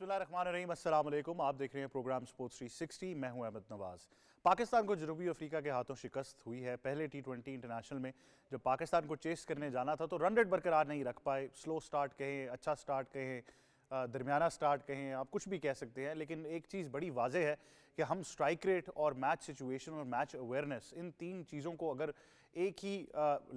बिस्मिल्लाहिर्रहमानिर्रहीम, अस्सलाम वालेकुम। आप देख रहे हैं प्रोग्राम स्पोर्ट्स 360। मैं हूं अहमद नवाज। पाकिस्तान को जनूबी अफ्रीका के हाथों शिकस्त हुई है। पहले T20 इंटरनेशनल में जब पाकिस्तान को चेस करने जाना था तो रन रेट बरकरार नहीं रख पाए। स्लो स्टार्ट कहें, अच्छा स्टार्ट कहें, दरमियाना स्टार्ट कहें, आप कुछ भी कह सकते हैं, लेकिन एक चीज़ बड़ी वाज़ेह है कि हम स्ट्राइक रेट और मैच सिचुएशन और मैच अवेयरनेस, इन तीन चीज़ों को अगर एक ही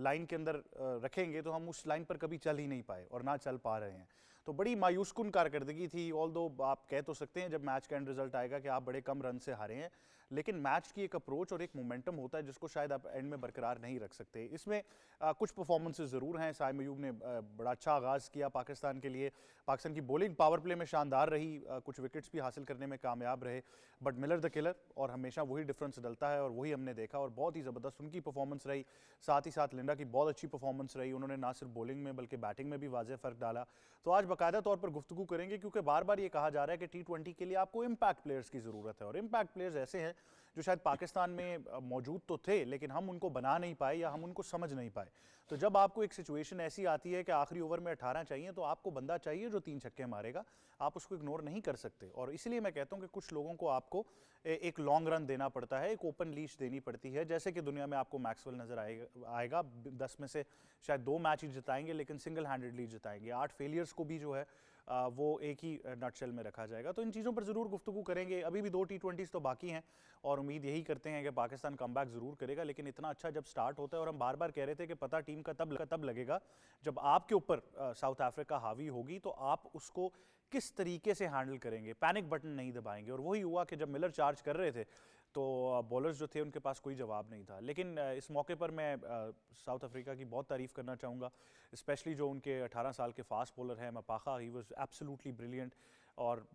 लाइन के अंदर रखेंगे तो हम उस लाइन पर कभी चल ही नहीं पाए और ना चल पा रहे हैं। तो बड़ी मायूसकुन कारकर्दगी थी। ऑल्दो आप कह तो सकते हैं जब मैच का एंड रिजल्ट आएगा कि आप बड़े कम रन से हारे हैं, लेकिन मैच की एक अप्रोच और एक मोमेंटम होता है जिसको शायद आप एंड में बरकरार नहीं रख सकते। इसमें कुछ परफॉर्मेंसेस ज़रूर हैं। साइम अयूब ने बड़ा अच्छा आगाज़ किया पाकिस्तान के लिए। पाकिस्तान की बॉलिंग पावर प्ले में शानदार रही, कुछ विकेट्स भी हासिल करने में कामयाब रहे, बट मिलर द किलर, और हमेशा वही डिफरेंस डलता है और वही हमने देखा और बहुत ही ज़बरदस्त उनकी परफॉर्मेंस रही। साथ ही साथ लिंडा की बहुत अच्छी परफॉर्मेंस रही। उन्होंने ना सिर्फ बॉलिंग में बल्कि बैटिंग में भी वाज़ेह फ़र्क डाला। तो आज बाकायदा तौर पर गुफ्तगू करेंगे, क्योंकि बार बार ये कहा जा रहा है कि T20 के लिए आपको इम्पैक्ट प्लेयर्स की ज़रूरत है, और इम्पैक्ट प्लेयर्स ऐसे हैं जो शायद पाकिस्तान में मौजूद तो थे लेकिन हम उनको बना नहीं पाए या हम उनको समझ नहीं पाए। तो जब आपको एक सिचुएशन ऐसी आती है कि आखिरी ओवर में 18 चाहिए तो आपको बंदा चाहिए जो 3 छक्के मारेगा, आप उसको इग्नोर नहीं कर सकते। और इसलिए मैं कहता हूं कि कुछ लोगों को आपको एक लॉन्ग रन देना पड़ता है, एक ओपन लीश देनी पड़ती है। जैसे कि दुनिया में आपको मैक्सवेल नजर आएगा 10 में से शायद 2 मैच ही जिताएंगे लेकिन सिंगल हैंडेडली जिताएंगे। 8 फेलियर्स को भी जो है वो एक ही नटशेल में रखा जाएगा। तो इन चीज़ों पर ज़रूर गुफ्तगू करेंगे। अभी भी 2 T20s तो बाकी हैं और उम्मीद यही करते हैं कि पाकिस्तान कमबैक ज़रूर करेगा, लेकिन इतना अच्छा जब स्टार्ट होता है, और हम बार बार कह रहे थे कि पता टीम का तब लगेगा जब आपके ऊपर साउथ अफ्रीका हावी होगी, तो आप उसको किस तरीके से हैंडल करेंगे, पैनिक बटन नहीं दबाएंगे। और वही हुआ कि जब मिलर चार्ज कर रहे थे तो बॉलर्स जो थे उनके पास कोई जवाब नहीं था। लेकिन इस मौके पर मैं साउथ अफ्रीका की बहुत तारीफ़ करना चाहूँगा, स्पेशली जो उनके 18 साल के फास्ट बॉलर हैं मपाखा। ही वाज एब्सोल्युटली ब्रिलियंट और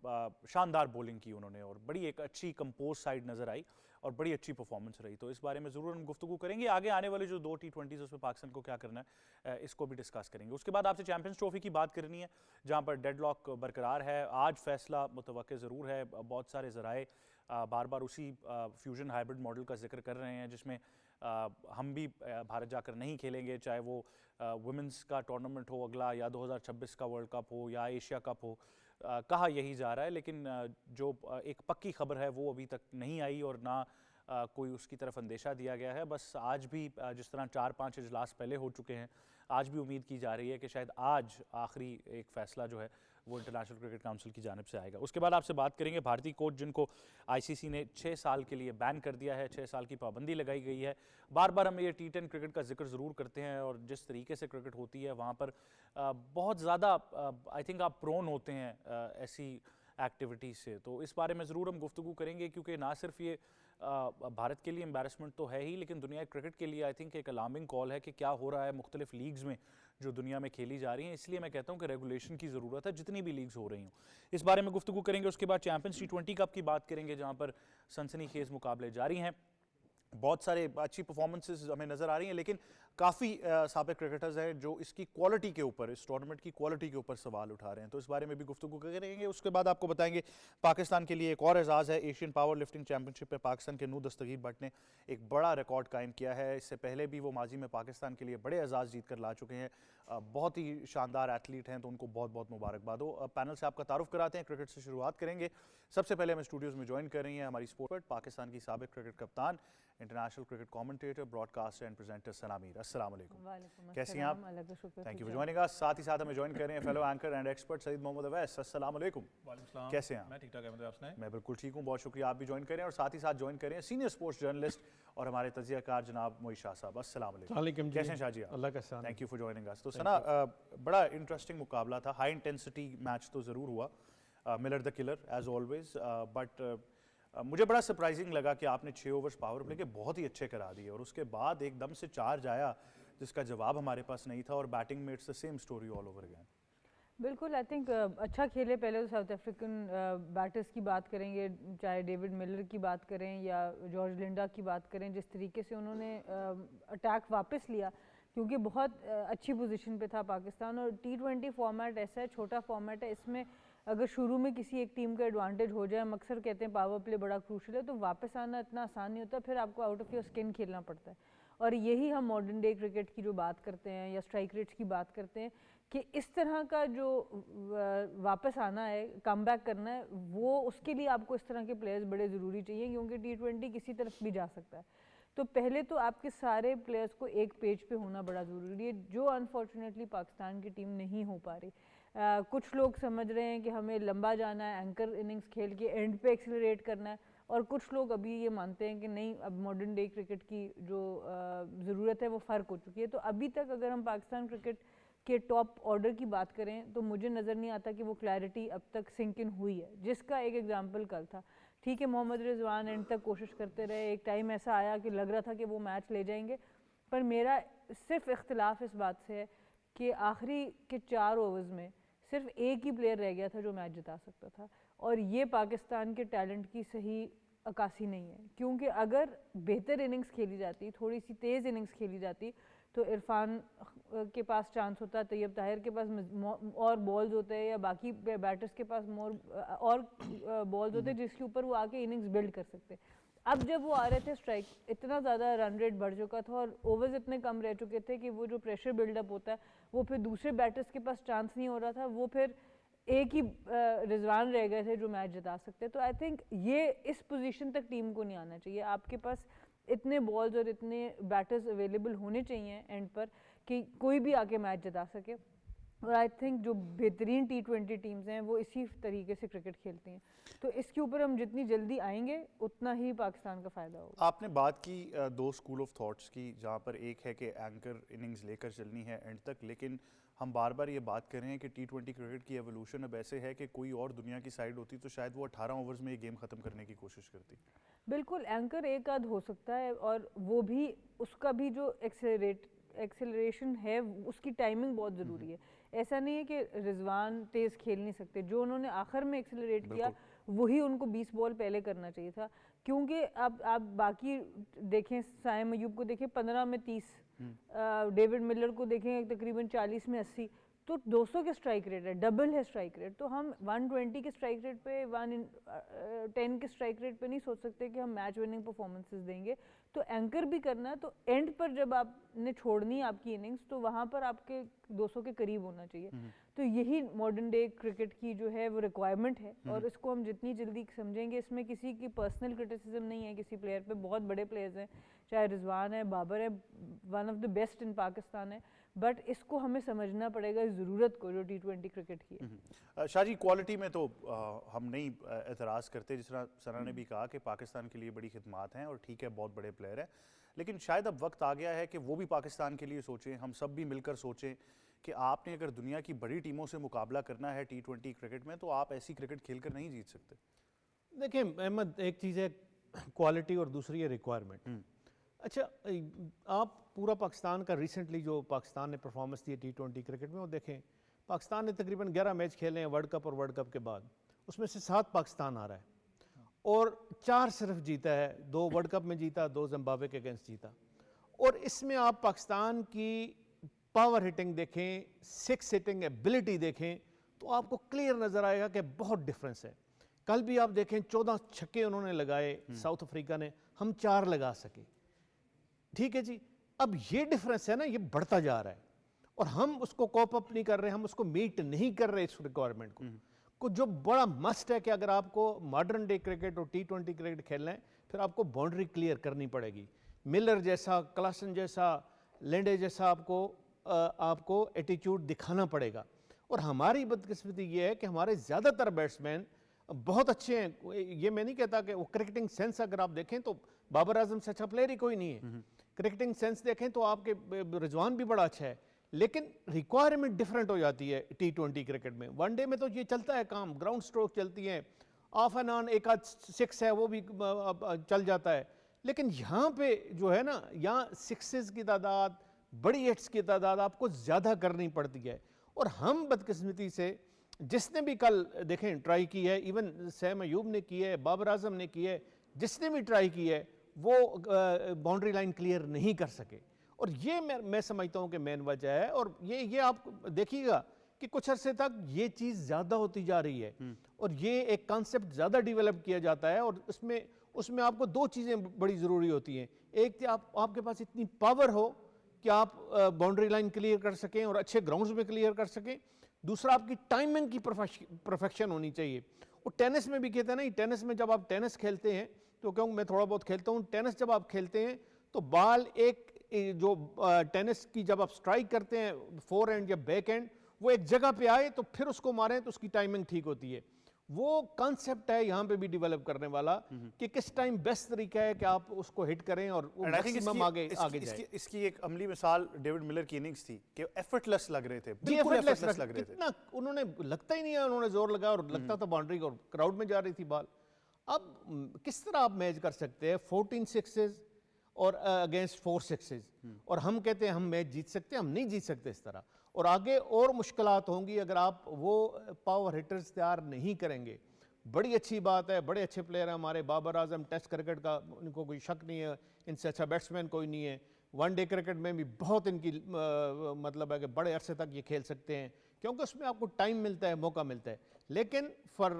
शानदार बॉलिंग की उन्होंने, और बड़ी एक अच्छी कंपोज साइड नज़र आई और बड़ी अच्छी परफॉर्मेंस रही। तो इस बारे में ज़रूर हम गुफ्तगू करेंगे। आगे आने वाले जो 2 T20s उसमें पाकिस्तान को क्या करना है इसको भी डिस्कस करेंगे। उसके बाद आपसे चैंपियंस ट्रॉफी की बात करनी है, जहाँ पर डेडलॉक बरकरार है। आज फैसला मुतवक्के ज़रूर है। बहुत सारे ज़राए बार बार उसी फ्यूजन हाइब्रिड मॉडल का जिक्र कर रहे हैं जिसमें हम भी भारत जाकर नहीं खेलेंगे, चाहे वो वुमेंस का टूर्नामेंट हो अगला, या 2026 का वर्ल्ड कप हो, या एशिया कप हो। कहा यही जा रहा है, लेकिन जो एक पक्की खबर है वो अभी तक नहीं आई और ना कोई उसकी तरफ अंदेशा दिया गया है। बस आज भी जिस तरह 4-5 इजलास पहले हो चुके हैं, आज भी उम्मीद की जा रही है कि शायद आज आखिरी एक फ़ैसला जो है वो इंटरनेशनल क्रिकेट काउंसिल की जानिब से आएगा। उसके बाद आपसे बात करेंगे भारतीय कोच जिनको ICC ने 6 साल के लिए बैन कर दिया है, 6 साल की पाबंदी लगाई गई है। बार बार हम ये T10 क्रिकेट का जिक्र ज़रूर करते हैं, और जिस तरीके से क्रिकेट होती है वहाँ पर बहुत ज़्यादा आई थिंक आप प्रोन होते हैं ऐसी एक्टिविटीज़ से। तो इस बारे में ज़रूर हम गुफ्तगू करेंगे, क्योंकि ना सिर्फ ये भारत के लिए एम्बैरेसमेंट तो है ही, लेकिन दुनिया क्रिकेट के लिए आई थिंक एक अलार्मिंग कॉल है कि क्या हो रहा है मुख्तलिफ लीग्स में जो दुनिया में खेली जा रही हैं। इसलिए मैं कहता हूं कि रेगुलेशन की ज़रूरत है जितनी भी लीग्स हो रही हों। इस बारे में गुफ्तगू करेंगे। उसके बाद चैंपियंस T20 कप की बात करेंगे, जहां पर सनसनीखेज मुकाबले जारी हैं। बहुत सारे अच्छी परफॉर्मेंसेस हमें नज़र आ रही हैं, लेकिन काफ़ी साबिक क्रिकेटर्स हैं जो इसकी क्वालिटी के ऊपर, इस टूर्नामेंट की क्वालिटी के ऊपर सवाल उठा रहे हैं। तो इस बारे में भी गुफ्तगू करेंगे। उसके बाद आपको बताएंगे पाकिस्तान के लिए एक और एजाज़ है। एशियन पावर लिफ्टिंग चैंपियनशिप में पाकिस्तान के नूर दस्तगीर भट्ट ने एक बड़ा रिकॉर्ड कायम किया है। इससे पहले भी वो माजी में पाकिस्तान के लिए बड़े एजाज़ जीत कर ला चुके हैं। बहुत ही शानदार एथलीट हैं, तो उनको बहुत बहुत मुबारकबाद हो। पैनल से आपका तारुफ कराते हैं, क्रिकेट से शुरुआत करेंगे। सबसे पहले हमें स्टूडियोज़ में ज्वाइन कर रही हैं हमारी स्पोर्ट पाकिस्तान की साबिक cricket captain, international cricket commentator, broadcaster and presenter Sana Mir. अस्सलाम वालेकुम, कैसी हैं आप? Thank you for joining us. साथ ही साथ हमें ज्वाइन कर रहे हैं fellow anchor and expert Saeed Mohammad Awais. अस्सलाम वालेकुम, कैसे हैं? मैं ठीक ठाक है। मैं बिल्कुल ठीक हूँ, बहुत शुक्रिया। आप भी ज्वाइन करें, और साथ ही साथ ज्वाइन करें सीनियर स्पोर्ट्स जर्नलिस्ट और हमारे तजियाकार जनाब मोई शाह साहब। अस्सलाम वालेकुम, कैसे हैं शाह जी? अल्लाह का एहसान, थैंक यू फॉर जॉइनिंग अस। तो सना, बड़ा इंटरेस्टिंग मुकाबला था, हाई इंटेंसिटी मैच तो ज़रूर हुआ, Miller the killer as always, but मुझे बड़ा सरप्राइजिंग लगा कि आपने 6 ओवर्स पावर प्ले के बहुत ही अच्छे करा दिए, और उसके बाद एकदम से चार्ज आया जिसका जवाब हमारे पास नहीं था, और बैटिंग में it's the same story all over again. बिल्कुल, आई थिंक अच्छा खेले। पहले तो साउथ अफ्रीकन बैटर्स की बात करेंगे, चाहे डेविड मिलर की बात करें या जॉर्ज लिंडा की बात करें, जिस तरीके से उन्होंने अटैक वापस लिया, क्योंकि बहुत अच्छी पोजीशन पे था पाकिस्तान। और T20 फॉर्मेट ऐसा है, छोटा फॉर्मेट है, इसमें अगर शुरू में किसी एक टीम का एडवांटेज हो जाए, हम अक्सर कहते हैं पावर प्ले बड़ा क्रूशल है, तो वापस आना इतना आसान नहीं होता, फिर आपको आउट ऑफ योर स्किन खेलना पड़ता है। और यही हम मॉडर्न डे क्रिकेट की जो बात करते हैं या स्ट्राइक रेट्स की बात करते हैं कि इस तरह का जो वापस आना है, कम बैक करना है, वो उसके लिए आपको इस तरह के प्लेयर्स बड़े ज़रूरी चाहिए, क्योंकि T20 किसी तरफ भी जा सकता है। तो पहले तो आपके सारे प्लेयर्स को एक पेज पे होना बड़ा ज़रूरी है, जो अनफॉर्चुनेटली पाकिस्तान की टीम नहीं हो पा रही। कुछ लोग समझ रहे हैं कि हमें लंबा जाना है, एंकर इनिंग्स खेल के एंड पे एक्सीलरेट करना है, और कुछ लोग अभी ये मानते हैं कि नहीं, अब मॉडर्न डे क्रिकेट की जो ज़रूरत है वो फ़र्क हो चुकी है। तो अभी तक अगर हम पाकिस्तान क्रिकेट के टॉप ऑर्डर की बात करें तो मुझे नज़र नहीं आता कि वो क्लैरिटी अब तक सिंक इन हुई है, जिसका एक एग्जांपल कल था। ठीक है, मोहम्मद रिजवान एंड तक कोशिश करते रहे, एक टाइम ऐसा आया कि लग रहा था कि वो मैच ले जाएंगे, पर मेरा सिर्फ इख्तिलाफ इस बात से है कि आखिरी के 4 ओवर्स में सिर्फ एक ही प्लेयर रह गया था जो मैच जिता सकता था, और ये पाकिस्तान के टैलेंट की सही अक्कासी नहीं है। क्योंकि अगर बेहतर इनिंग्स खेली जाती, थोड़ी सी तेज़ इनिंग्स खेली जाती, तो इरफान के पास चांस होता, तैयब ताहिर के पास और बॉल्स होते हैं, या बाकी बैटर्स के पास और बॉल्स होते जिसके ऊपर वो आके इनिंग्स बिल्ड कर सकते। अब जब वो आ रहे थे, स्ट्राइक इतना ज़्यादा रन रेट बढ़ चुका था और ओवर्स इतने कम रह चुके थे कि वो जो प्रेशर बिल्डअप होता है वो फिर दूसरे बैटर्स के पास चांस नहीं हो रहा था, वो फिर एक ही रिजवान रह गए थे जो मैच जिता सकते। तो आई थिंक ये इस पोजीशन तक टीम को नहीं आना चाहिए। आपके पास इतने बॉल्स और इतने बैटर्स अवेलेबल होने चाहिए एंड पर कि कोई भी आके मैच जिता सके, और आई थिंक जो बेहतरीन T20 टीम्स हैं वो इसी तरीके से क्रिकेट खेलती हैं। तो इसके ऊपर हम जितनी जल्दी आएंगे उतना ही पाकिस्तान का फ़ायदा होगा। आपने बात की 2 स्कूल ऑफ थॉट्स की, जहाँ पर एक है कि एंकर इनिंग्स लेकर चलनी है एंड तक, लेकिन हम बार बार ये बात कर रहे हैं कि T20 क्रिकेट की एवोल्यूशन अब ऐसे है कि कोई और दुनिया की साइड होती तो शायद वो 18 ओवर्स में ये गेम ख़त्म करने की कोशिश करती। बिल्कुल, एंकर एक आध हो सकता है, और वो भी उसका भी जो एक्सेलरेशन है उसकी टाइमिंग बहुत ज़रूरी है। ऐसा नहीं है कि रिजवान तेज़ खेल नहीं सकते, जो उन्होंने आखिर में एक्सेलरेट किया वही उनको 20 बॉल पहले करना चाहिए था। क्योंकि अब आप बाकी देखें, साइम अयूब को देखें 15 में 30, डेविड मिलर को देखें तकरीबन 40 में 80, तो 200 के स्ट्राइक रेट है, डबल है स्ट्राइक रेट। तो हम 120 के स्ट्राइक रेट पे 110 के स्ट्राइक रेट पे नहीं सोच सकते कि हम मैच विनिंग परफॉर्मेंसेस देंगे। तो एंकर भी करना है, तो एंड पर जब आपने छोड़नी है आपकी इनिंग्स, तो वहाँ पर आपके 200 के करीब होना चाहिए। तो यही मॉडर्न डे क्रिकेट की जो है वो रिक्वायरमेंट है, और इसको हम जितनी जल्दी समझेंगे, इसमें किसी की पर्सनल क्रिटिसिज्म नहीं है किसी प्लेयर पे। बहुत बड़े प्लेयर्स हैं, चाहे रिजवान है, बाबर है, one of the best in Pakistan है, बट इसको हमें समझना पड़ेगा इस ज़रूरत को जो T20 क्रिकेट की है। शाह जी, क्वालिटी में तो हम नहीं एतराज़ करते, जिस तरह सना ने भी कहा कि पाकिस्तान के लिए बड़ी खिदमात हैं और ठीक है बहुत बड़े प्लेयर हैं, लेकिन शायद अब वक्त आ गया है कि वो भी पाकिस्तान के लिए सोचें, हम सब भी मिलकर सोचें कि आपने अगर दुनिया की बड़ी टीमों से मुकाबला करना है T20 क्रिकेट में, तो आप ऐसी क्रिकेट खेल कर नहीं जीत सकते। देखिए अहमद, एक चीज़ है क्वालिटी और दूसरी है रिक्वायरमेंट। अच्छा, आप पूरा पाकिस्तान का रिसेंटली जो पाकिस्तान ने परफॉर्मेंस दी है T20 क्रिकेट में, वो देखें, पाकिस्तान ने तकरीबन 11 मैच खेले हैं वर्ल्ड कप और वर्ल्ड कप के बाद, उसमें से 7 पाकिस्तान आ रहा है और 4 सिर्फ जीता है, 2 वर्ल्ड कप में जीता, 2 जिम्बाब्वे के अगेंस्ट जीता। और इसमें आप पाकिस्तान की पावर हिटिंग देखें, 6 हिटिंग एबिलिटी देखें, तो आपको क्लियर नज़र आएगा कि बहुत डिफरेंस है। कल भी आप देखें 14 छक्के उन्होंने लगाए साउथ अफ्रीका ने, हम 4 लगा सके। ठीक है जी, अब ये डिफरेंस है ना, ये बढ़ता जा रहा है और हम उसको कॉप अप नहीं कर रहे, हम उसको मीट नहीं कर रहे इस रिक्वायरमेंट को जो बड़ा मस्ट है कि अगर आपको मॉडर्न डे क्रिकेट और T20 क्रिकेट खेलना है, फिर आपको बाउंड्री क्लियर करनी पड़ेगी। मिलर जैसा, क्लासन जैसा, लेंडे जैसा आपको एटीट्यूड दिखाना पड़ेगा। और हमारी बदकिस्मती ये है कि हमारे ज़्यादातर बैट्समैन बहुत अच्छे हैं। ये मैं नहीं कहता कि वो क्रिकेटिंग सेंस अगर आप देखें तो बाबर आजम से अच्छा प्लेयर ही कोई नहीं है। क्रिकेटिंग सेंस देखें तो आपके रिजवान भी बड़ा अच्छा है, लेकिन रिक्वायरमेंट डिफरेंट हो जाती है T20 क्रिकेट में। वनडे में तो ये चलता है काम, ग्राउंड स्ट्रोक चलती हैं, ऑफ एंड ऑन एक आध 6 है वो भी चल जाता है। लेकिन यहाँ पे जो है ना, यहाँ 6s की तादाद, बड़ी 8s की तादाद आपको ज़्यादा करनी पड़ती है। और हम बदकिस्मती से जिसने भी कल देखें ट्राई की है, इवन सैम अयूब ने की है, बाबर आजम ने की है, जिसने भी ट्राई की है वो बाउंड्री लाइन क्लियर नहीं कर सके। और ये मैं समझता हूँ कि मेन वजह है। और ये आप देखिएगा कि कुछ अरसे तक ये चीज़ ज़्यादा होती जा रही है और ये एक कॉन्सेप्ट ज़्यादा डेवलप किया जाता है। और उसमें आपको 2 चीज़ें बड़ी ज़रूरी होती हैं। एक तो आपके पास इतनी पावर हो कि आप बाउंड्री लाइन क्लियर कर सकें और अच्छे ग्राउंड्स में क्लियर कर सकें। दूसरा, आपकी टाइमिंग की परफेक्शन होनी चाहिए। और टेनिस में भी कहते हैं ना, टेनिस में जब आप टेनिस खेलते हैं, तो क्योंकि मैं थोड़ा बहुत खेलता हूँ, टेनिस जब आप खेलते हैं तो बॉल जो टेनिस की जब आप स्ट्राइक करते हैं फोर एंड या बैक एंड, वो एक जगह पे आए तो फिर उसको मारें तो उसकी टाइमिंग ठीक होती है। वो कॉन्सेप्ट है यहाँ पे भी डेवलप करने वाला कि किस टाइम बेस्ट तरीका है कि आप उसको हिट करें और मैक्सिमम आगे जाए। इसकी एक अमली मिसाल डेविड मिलर की इनिंग्स थी कि एफर्टलेस लग रहे थे, जी, बिल्कुल एफर्टलेस लग रहे थे। कितना उन्होंने, लगता ही नहीं है उन्होंने जोर लगाया और लगता था बाउंड्री और क्राउड में जा रही थी बॉल। अब किस तरह आप मैच कर सकते हैं 14 सिक्सेस और अगेंस्ट 4 सिक्सेस, और हम कहते हैं हम मैच जीत सकते हैं? हम नहीं जीत सकते इस तरह। और आगे और मुश्किलात होंगी अगर आप वो पावर हिटर्स तैयार नहीं करेंगे। बड़ी अच्छी बात है, बड़े अच्छे प्लेयर हैं हमारे, बाबर आजम टेस्ट क्रिकेट का उनको कोई शक नहीं है, इनसे अच्छा बैट्समैन कोई नहीं है। वनडे क्रिकेट में भी बहुत इनकी मतलब है कि बड़े अरसे तक ये खेल सकते हैं क्योंकि उसमें आपको टाइम मिलता है, मौका मिलता है। लेकिन फॉर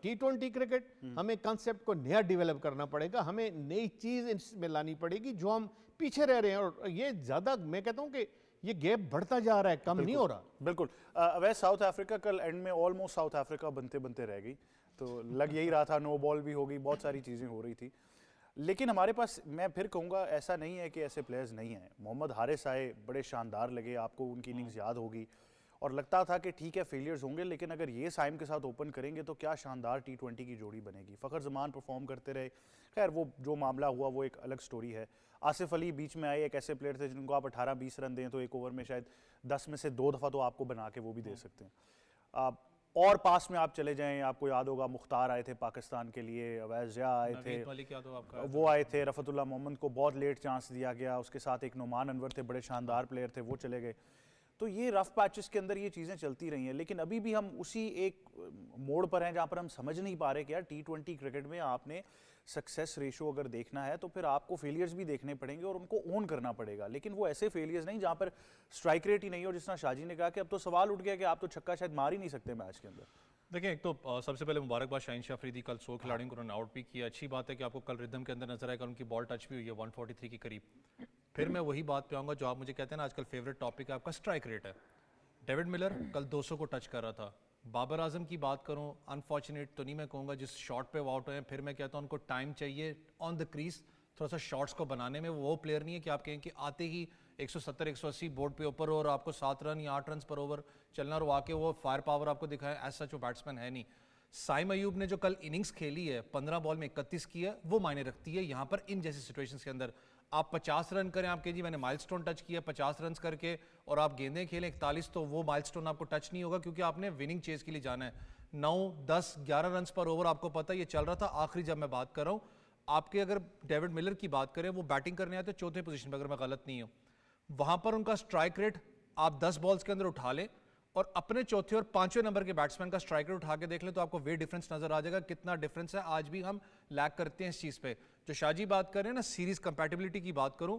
T20 क्रिकेट हमें कॉन्सेप्ट को नया डेवलप करना पड़ेगा, हमें नई चीज़ इसमें लानी पड़ेगी जो हम पीछे रह रहे हैं। और ये ज़्यादा मैं कहता हूँ कि ये गैप बढ़ता जा रहा है, कम नहीं हो रहा। बिल्कुल। वैसे साउथ अफ्रीका कल एंड में ऑलमोस्ट साउथ अफ्रीका बनते बनते रह गई, तो लग यही रहा था, नो बॉल भी हो गई, बहुत सारी चीज़ें हो रही थी। लेकिन हमारे पास, मैं फिर कहूँगा, ऐसा नहीं है कि ऐसे प्लेयर्स नहीं हैं। मोहम्मद हारिस आए, बड़े शानदार लगे, आपको उनकी इनिंग्स याद होगी, और लगता था कि ठीक है फेलियर्स होंगे, लेकिन अगर ये साइम के साथ ओपन करेंगे तो क्या शानदार T20 की जोड़ी बनेगी। फ़खर जमान परफॉर्म करते रहे, खैर वो जो मामला हुआ वो एक अलग स्टोरी है। आसिफ अली बीच में आए, एक ऐसे प्लेयर थे जिनको आप 18-20 रन दें तो एक ओवर में शायद 10 में से 2 दफ़ा तो आपको बना के वो भी दे सकते हैं। और पास में आप चले जाएं, आपको याद होगा मुख्तार आए थे पाकिस्तान के लिए, अवैस जिया आए थे, वो आए थे, रफ़तुल्लाह मोहम्मद को बहुत लेट चांस दिया गया, उसके साथ एक नुमान अनवर थे, बड़े शानदार प्लेयर थे, वो चले गए। तो ये रफ पैचेस के अंदर ये चीज़ें चलती रही हैं, लेकिन अभी भी हम उसी एक मोड़ पर हैं जहाँ पर हम समझ नहीं पा रहे कि यार T20 क्रिकेट में आपने सक्सेस रेशो अगर देखना है तो फिर आपको फेलियर्स भी देखने पड़ेंगे और उनको ओन करना पड़ेगा। लेकिन वो ऐसे फेलियर्स नहीं जहाँ पर स्ट्राइक रेट ही नहीं हो, जिस तरह शाहजी ने कहा कि अब तो सवाल उठ गया कि आप तो छक्का शायद मार ही नहीं सकते मैच के अंदर। देखिए, एक तो सबसे पहले मुबारकबाद शाहीन शाह अफरीदी, कल 100 खिलाड़ियों को उन्होंने आउट भी किया। अच्छी बात है कि आपको कल रिदम के अंदर नजर आएगा, उनकी बॉल टच भी हुई है 143 के करीब। फिर मैं वही बात पे आऊँगा जो आप मुझे कहते हैं ना आजकल फेवरेट टॉपिक है आपका, स्ट्राइक रेट है। डेविड मिलर कल 200 को टच कर रहा था। बाबर आजम की बात करूं, अनफॉर्चुनेट तो नहीं मैं कहूँगा, जिस शॉट पे वो आउट हुए हैं, फिर मैं कहता हूँ उनको टाइम चाहिए ऑन द क्रीज थोड़ा सा शॉट्स को बनाने में। वो प्लेयर नहीं है कि आप कहें कि आते ही 170-180 बोर्ड पे ऊपर और आपको 7 रन या 8 रन पर ओवर चलना और आके वो फायर पावर आपको दिखाए, ऐसा जो बैट्समैन है नहीं। साइम अयूब ने जो कल इनिंग्स खेली है, 15 बॉल में 31 की है, वो मायने रखती है यहाँ पर इन जैसी सिचुएशंस के अंदर। आप 50 रन करें, आपके जी मैंने माइलस्टोन टच किया 50 रन करके, और आप गेंदें खेलें 41, तो वो माइलस्टोन आपको टच नहीं होगा क्योंकि आपने विनिंग चेज के लिए जाना है। 9, 10, 11 रन पर ओवर आपको पता है ये चल रहा था। आखिरी जब मैं बात कर रहा हूँ आपके, अगर डेविड मिलर की बात करें, वो बैटिंग करने आते 4थे पोजीशन पर, अगर मैं गलत नहीं हूँ, वहां पर उनका स्ट्राइक रेट आप 10 बॉल्स के अंदर उठा लें और अपने चौथे और 5वें नंबर के बैट्समैन का स्ट्राइक रेट उठा के देख ले तो आपको वे डिफरेंस नजर आ जाएगा कितना डिफरेंस है। आज भी हम लैक करते हैं इस चीज़ पे। जो शाहजी बात कर रहे हैं ना, सीरीज कंपैटिबिलिटी की बात करूं,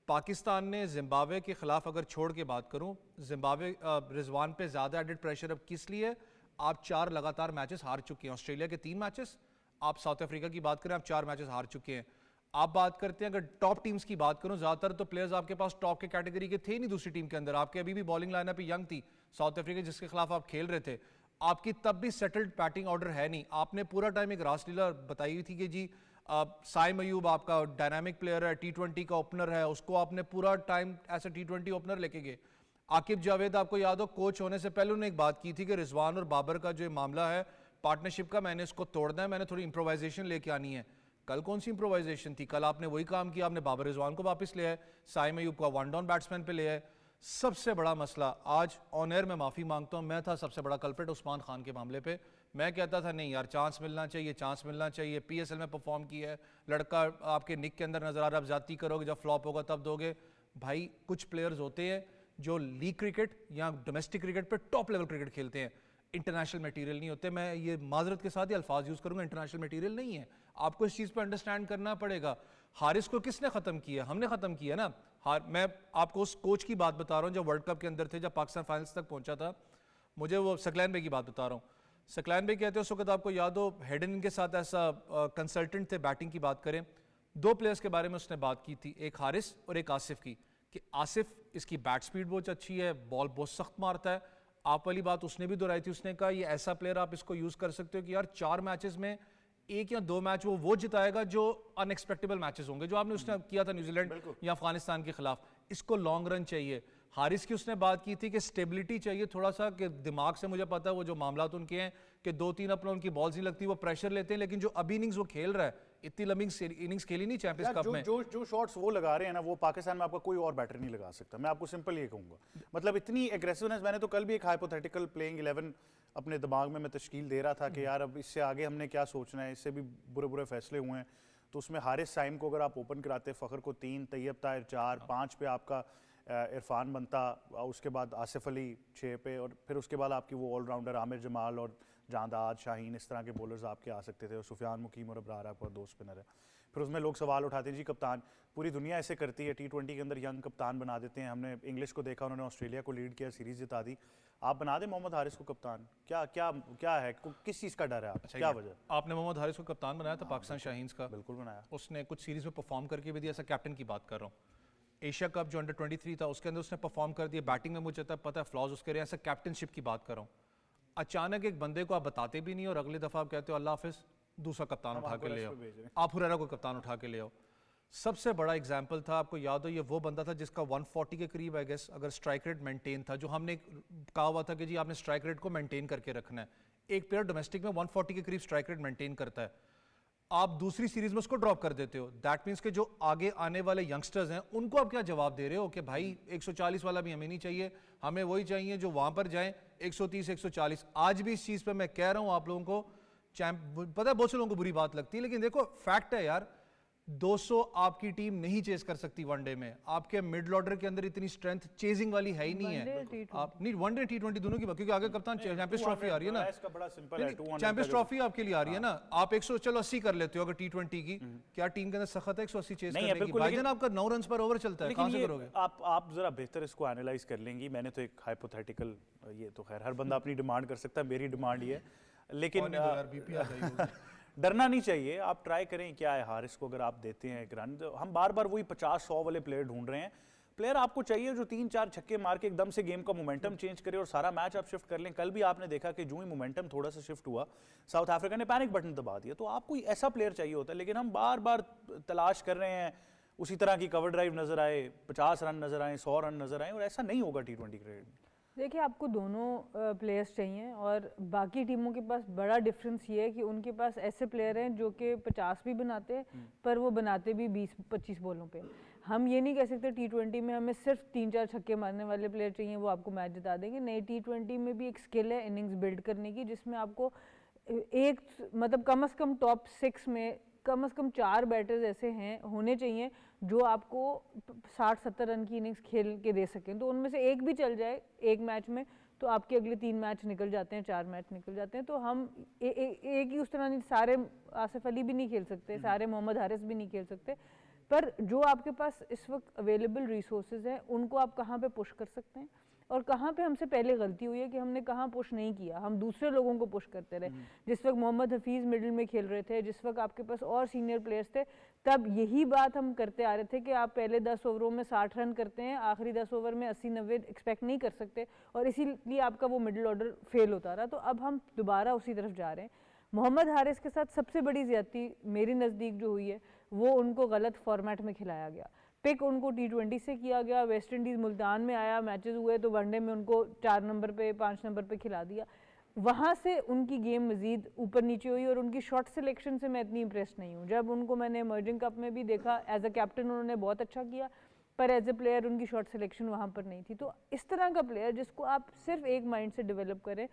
पाकिस्तान ने जिम्बाब्वे के खिलाफ अगर छोड़ के बात करूं, जिम्बाब्वे रिजवान पे ज्यादा एडेड प्रेशर अब किस लिए, आप 4 लगातार मैचेस हार चुके हैं। ऑस्ट्रेलिया के 3 मैचेस, आप साउथ अफ्रीका की बात करें आप 4 मैचेस हार चुके हैं। आप बात करते हैं अगर टॉप टीम्स की बात करूं, ज्यादातर तो प्लेयर्स आपके पास टॉप के कैटेगरी के थे नहीं दूसरी टीम के अंदर। आपके अभी भी बॉलिंग लाइनअप यंग थी साउथ अफ्रीका जिसके खिलाफ आप खेल रहे थे, आपकी तब भी सेटल्ड बैटिंग ऑर्डर है नहीं। आपने पूरा टाइम एक रासलीला बताई हुई थी कि जी साइम अयूब आपका डायनामिक प्लेयर है, T20 का ओपनर है, उसको आपने पूरा टाइम ऐसे T20 ओपनर लेके गए। आकिब जावेद आपको याद हो कोच होने से पहले उन्होंने एक बात की थी कि रिजवान और बाबर का जो मामला है पार्टनरशिप का, मैंने इसको तोड़ना है, मैंने थोड़ी इंप्रोवाइजेशन लेके आनी है। कल कौन सी इंप्रोवाइजेशन थी? कल आपने वही काम किया, आपने बाबर रिजवान को वापस ले आए, साइम अयूब को 1 डाउन बैट्समैन पे ले आए। सबसे बड़ा मसला आज ऑन एयर में माफ़ी मांगता हूँ, मैं था सबसे बड़ा कल्प्रिट उस्मान खान के मामले पे। मैं कहता था नहीं यार चांस मिलना चाहिए, चांस मिलना चाहिए। PSL में परफॉर्म किया है लड़का, आपके निक के अंदर नजर आ रहा है, आप जाती करोगे, जब फ्लॉप होगा तब दोगे। भाई कुछ प्लेयर्स होते हैं जो लीग क्रिकेट या डोमेस्टिक क्रिकेट पे टॉप लेवल क्रिकेट खेलते हैं, इंटरनेशनल मटेरियल नहीं होते। मैं ये माजरत के साथ ही अल्फाज यूज़ करूंगा, इंटरनेशनल मटेरियल नहीं है। आपको इस चीज़ पर अंडरस्टैंड करना पड़ेगा। हारिस को किसने ख़त्म किया? हमने ख़त्म किया ना। मैं आपको उस कोच की बात बता रहा हूँ जब वर्ल्ड कप के अंदर थे, जब पाकिस्तान फाइनल्स तक पहुंचा था, मुझे वो सकलैन भाई की बात बता रहा हूँ। सकलैन भाई कहते हैं उस वक्त आपको याद हो हेडन के साथ ऐसा कंसल्टेंट थे, बैटिंग की बात करें, 2 प्लेयर्स के बारे में उसने बात की थी, एक हारिस और एक आसिफ की। कि आसिफ इसकी बैट स्पीड बहुत अच्छी है, बॉल बहुत सख्त मारता है। आप वाली बात उसने भी दोहराई थी, उसने कहा ये ऐसा प्लेयर आप इसको यूज़ कर सकते हो कि यार 4 मैचेस में 1 या 2 मैच वो जिताएगा जो अनएक्सपेक्टेबल मैचेस होंगे, जो आपने उसने किया था न्यूजीलैंड या अफगानिस्तान के खिलाफ। इसको लॉन्ग रन चाहिए। हारिस की उसने बात की थी कि स्टेबिलिटी चाहिए थोड़ा सा, कि दिमाग से मुझे पता है वो जो मामला उनके हैं कि 2-3 अपना उनकी बॉल्स नहीं लगती, वो प्रेशर लेते हैं, लेकिन जो अभी इनिंग्स वो खेल रहा है, इतनी लंबी इनिंग्स खेली नहीं चैंपियंस कप में। जो शॉट्स वो लगा रहे हैं ना, वो पाकिस्तान में आपका कोई और बैटर नहीं लगा सकता। मैं आपको सिंपल ये कहूंगा, मतलब इतनी एग्रेसिवनेस। मैंने तो कल भी एक हाइपोथेटिकल प्लेइंग 11 अपने दिमाग में मैं तशकील दे रहा था कि यार अब इससे आगे हमने क्या सोचना है, इससे भी बुरे बुरे फैसले हुए हैं। तो उसमें हारिस साइम को अगर आप ओपन कराते, फ़खर को 3, तैयब ताहिर 4, 5 पे आपका इरफान बनता, उसके बाद आसिफ अली 6 पे, और फिर उसके बाद आपकी वो ऑलराउंडर आमिर जमाल और जांदाद शाहीन, इस तरह के बॉलर्स आपके आ सकते थे, और सुफियान मुकीम और अबरार आपका 2 स्पिनर है। फिर उसमें लोग सवाल उठाते हैं जी कप्तान, पूरी दुनिया ऐसे करती है, T20 के अंदर यंग कप्तान बना देते हैं। हमने इंग्लिश को देखा, उन्होंने ऑस्ट्रेलिया को लीड किया, सीरीज जिता दी। आप बना दें मोहम्मद हारिस को कप्तान? क्या क्या क्या है, किस चीज़ का डर है? आप क्या वजह? आपने मोहम्मद हारिस को कप्तान बनाया था पाकिस्तान शाहीन्स का? बिल्कुल बनाया। उसने कुछ सीरीज में परफॉर्म करके भी दिया, ऐसा कैप्टन की बात कर रहा हूँ। एशिया कप जो अंडर 23 था उसके अंदर उसने परफॉर्म कर दिया, बैटिंग में मुझे पता है फ्लॉज उसके रहे, ऐसा कैप्टनशिप की बात कर रहा हूँ। अचानक एक बंदे को आप बताते भी नहीं और अगले दफ़ा आप कहते हो अल्लाह हाफिज़, दूसरा कप्तान उठा के ले आओ, आप हुरैरा को कप्तान उठा के ले आओ। सबसे बड़ा एग्जाम्पल था, आपको याद हो, ये वो बंदा था जिसका 140 के करीब आई गेस अगर स्ट्राइक रेट मेंटेन था, जो हमने कहा हुआ था कि जी आपने स्ट्राइक रेट को मेंटेन करके रखना है। एक प्लेयर डोमेस्टिक में 140 के करीब स्ट्राइक रेट मेंटेन करता है, आप दूसरी सीरीज में उसको ड्रॉप कर देते हो। दैट मीन्स कि जो आगे आने वाले यंगस्टर्स हैं उनको आप क्या जवाब दे रहे हो कि भाई 140 वाला भी हमें नहीं चाहिए, हमें वही चाहिए जो वहां पर जाए 130 140। आज भी इस चीज़ पे मैं कह रहा हूँ आप लोगों को, पता है बहुत से लोगों को बुरी बात लगती है, लेकिन देखो फैक्ट है यार, 200 आपकी टीम नहीं चेस कर सकती वनडे में। आपके मिडल ऑर्डर के अंदर इतनी स्ट्रेंथ चेजिंग वाली है ही नहीं है। आप नहीं वनडे T20 दोनों की, क्योंकि आगे कप्तान चैंपियंस ट्रॉफी आ रही है ना, चैंपियंस ट्रॉफी आपके लिए आ रही है ना। आप 180 कर लेते हो अगर T20 की, क्या टीम के अंदर सख्त है 180 चेस करने की? भाईजान आपका 9 रन पर ओवर चलता है, कहां से करोगे? आप जरा बेहतर इसको एनालाइज कर लेंगी। मैंने तो एक हाइपोथेटिकल, ये तो खैर हर बंदा अपनी डिमांड कर सकता है, मेरी डिमांड ये है, लेकिन डरना नहीं चाहिए। आप ट्राई करें, क्या है हारिस को अगर आप देते हैं एक रन, तो हम बार बार वही 50-100 वाले प्लेयर ढूंढ रहे हैं। प्लेयर आपको चाहिए जो 3-4 छक्के मार के एकदम से गेम का मोमेंटम चेंज करे और सारा मैच आप शिफ्ट कर लें। कल भी आपने देखा कि जो ही मोमेंटम थोड़ा सा शिफ्ट हुआ, साउथ अफ्रीका ने पैनिक बटन दबा दिया। तो आपको ऐसा प्लेयर चाहिए होता है, लेकिन हम बार बार तलाश कर रहे हैं उसी तरह की कवर ड्राइव नजर आए, 50 रन नजर आए, 100 रन नजर आए, और ऐसा नहीं होगा T20 क्रिकेट में। देखिए, आपको दोनों प्लेयर्स चाहिए, और बाकी टीमों के पास बड़ा डिफरेंस ये है कि उनके पास ऐसे प्लेयर हैं जो कि 50 भी बनाते हैं, पर वो बनाते भी 20-25 बॉलों पे। हम ये नहीं कह सकते T20 में हमें सिर्फ 3-4 छक्के मारने वाले प्लेयर चाहिए, वो आपको मैच जिता देंगे। नहीं, T20 में भी एक स्किल है इनिंग्स बिल्ड करने की, जिसमें आपको एक मतलब कम से कम टॉप 6 में कम से कम 4 बैटर्स ऐसे हैं होने चाहिए जो आपको 60-70 रन की इनिंग्स खेल के दे सकें। तो उनमें से एक भी चल जाए एक मैच में तो आपके अगले 3 मैच निकल जाते हैं, 4 मैच निकल जाते हैं। तो हम एक ही उस तरह नहीं, सारे आसिफ अली भी नहीं खेल सकते, सारे मोहम्मद हारिस भी नहीं खेल सकते, पर जो आपके पास इस वक्त अवेलेबल रिसोर्सेज हैं उनको आप कहाँ पे पुश कर सकते हैं और कहाँ पे हमसे पहले गलती हुई है कि हमने कहाँ पुश नहीं किया, हम दूसरे लोगों को पुश करते रहे। जिस वक्त मोहम्मद हफीज़ मिडिल में खेल रहे थे, जिस वक्त आपके पास और सीनियर प्लेयर्स थे, तब यही बात हम करते आ रहे थे कि आप पहले 10 ओवरों में 60 रन करते हैं, आखिरी 10 ओवर में 80-90 एक्सपेक्ट नहीं कर सकते, और इसीलिए आपका वो मिडिल ऑर्डर फेल होता रहा। तो अब हम दोबारा उसी तरफ जा रहे हैं। मोहम्मद हारिस के साथ सबसे बड़ी ज़्यादती मेरी नज़दीक जो हुई है वो उनको गलत फॉर्मेट में खिलाया गया। पिक उनको T20 से किया गया, वेस्ट इंडीज़ मुल्तान में आया, मैचेस हुए तो वनडे में उनको 4 नंबर पे 5 नंबर पे खिला दिया। वहाँ से उनकी गेम मज़ीद ऊपर नीचे हुई और उनकी शॉट सिलेक्शन से मैं इतनी इम्प्रेस नहीं हूँ। जब उनको मैंने इमर्जिंग कप में भी देखा, एज अ कैप्टन उन्होंने बहुत अच्छा किया, पर एज ए प्लेयर उनकी शॉट सिलेक्शन वहाँ पर नहीं थी। तो इस तरह का प्लेयर जिसको आप सिर्फ एक माइंड से डेवलप करें,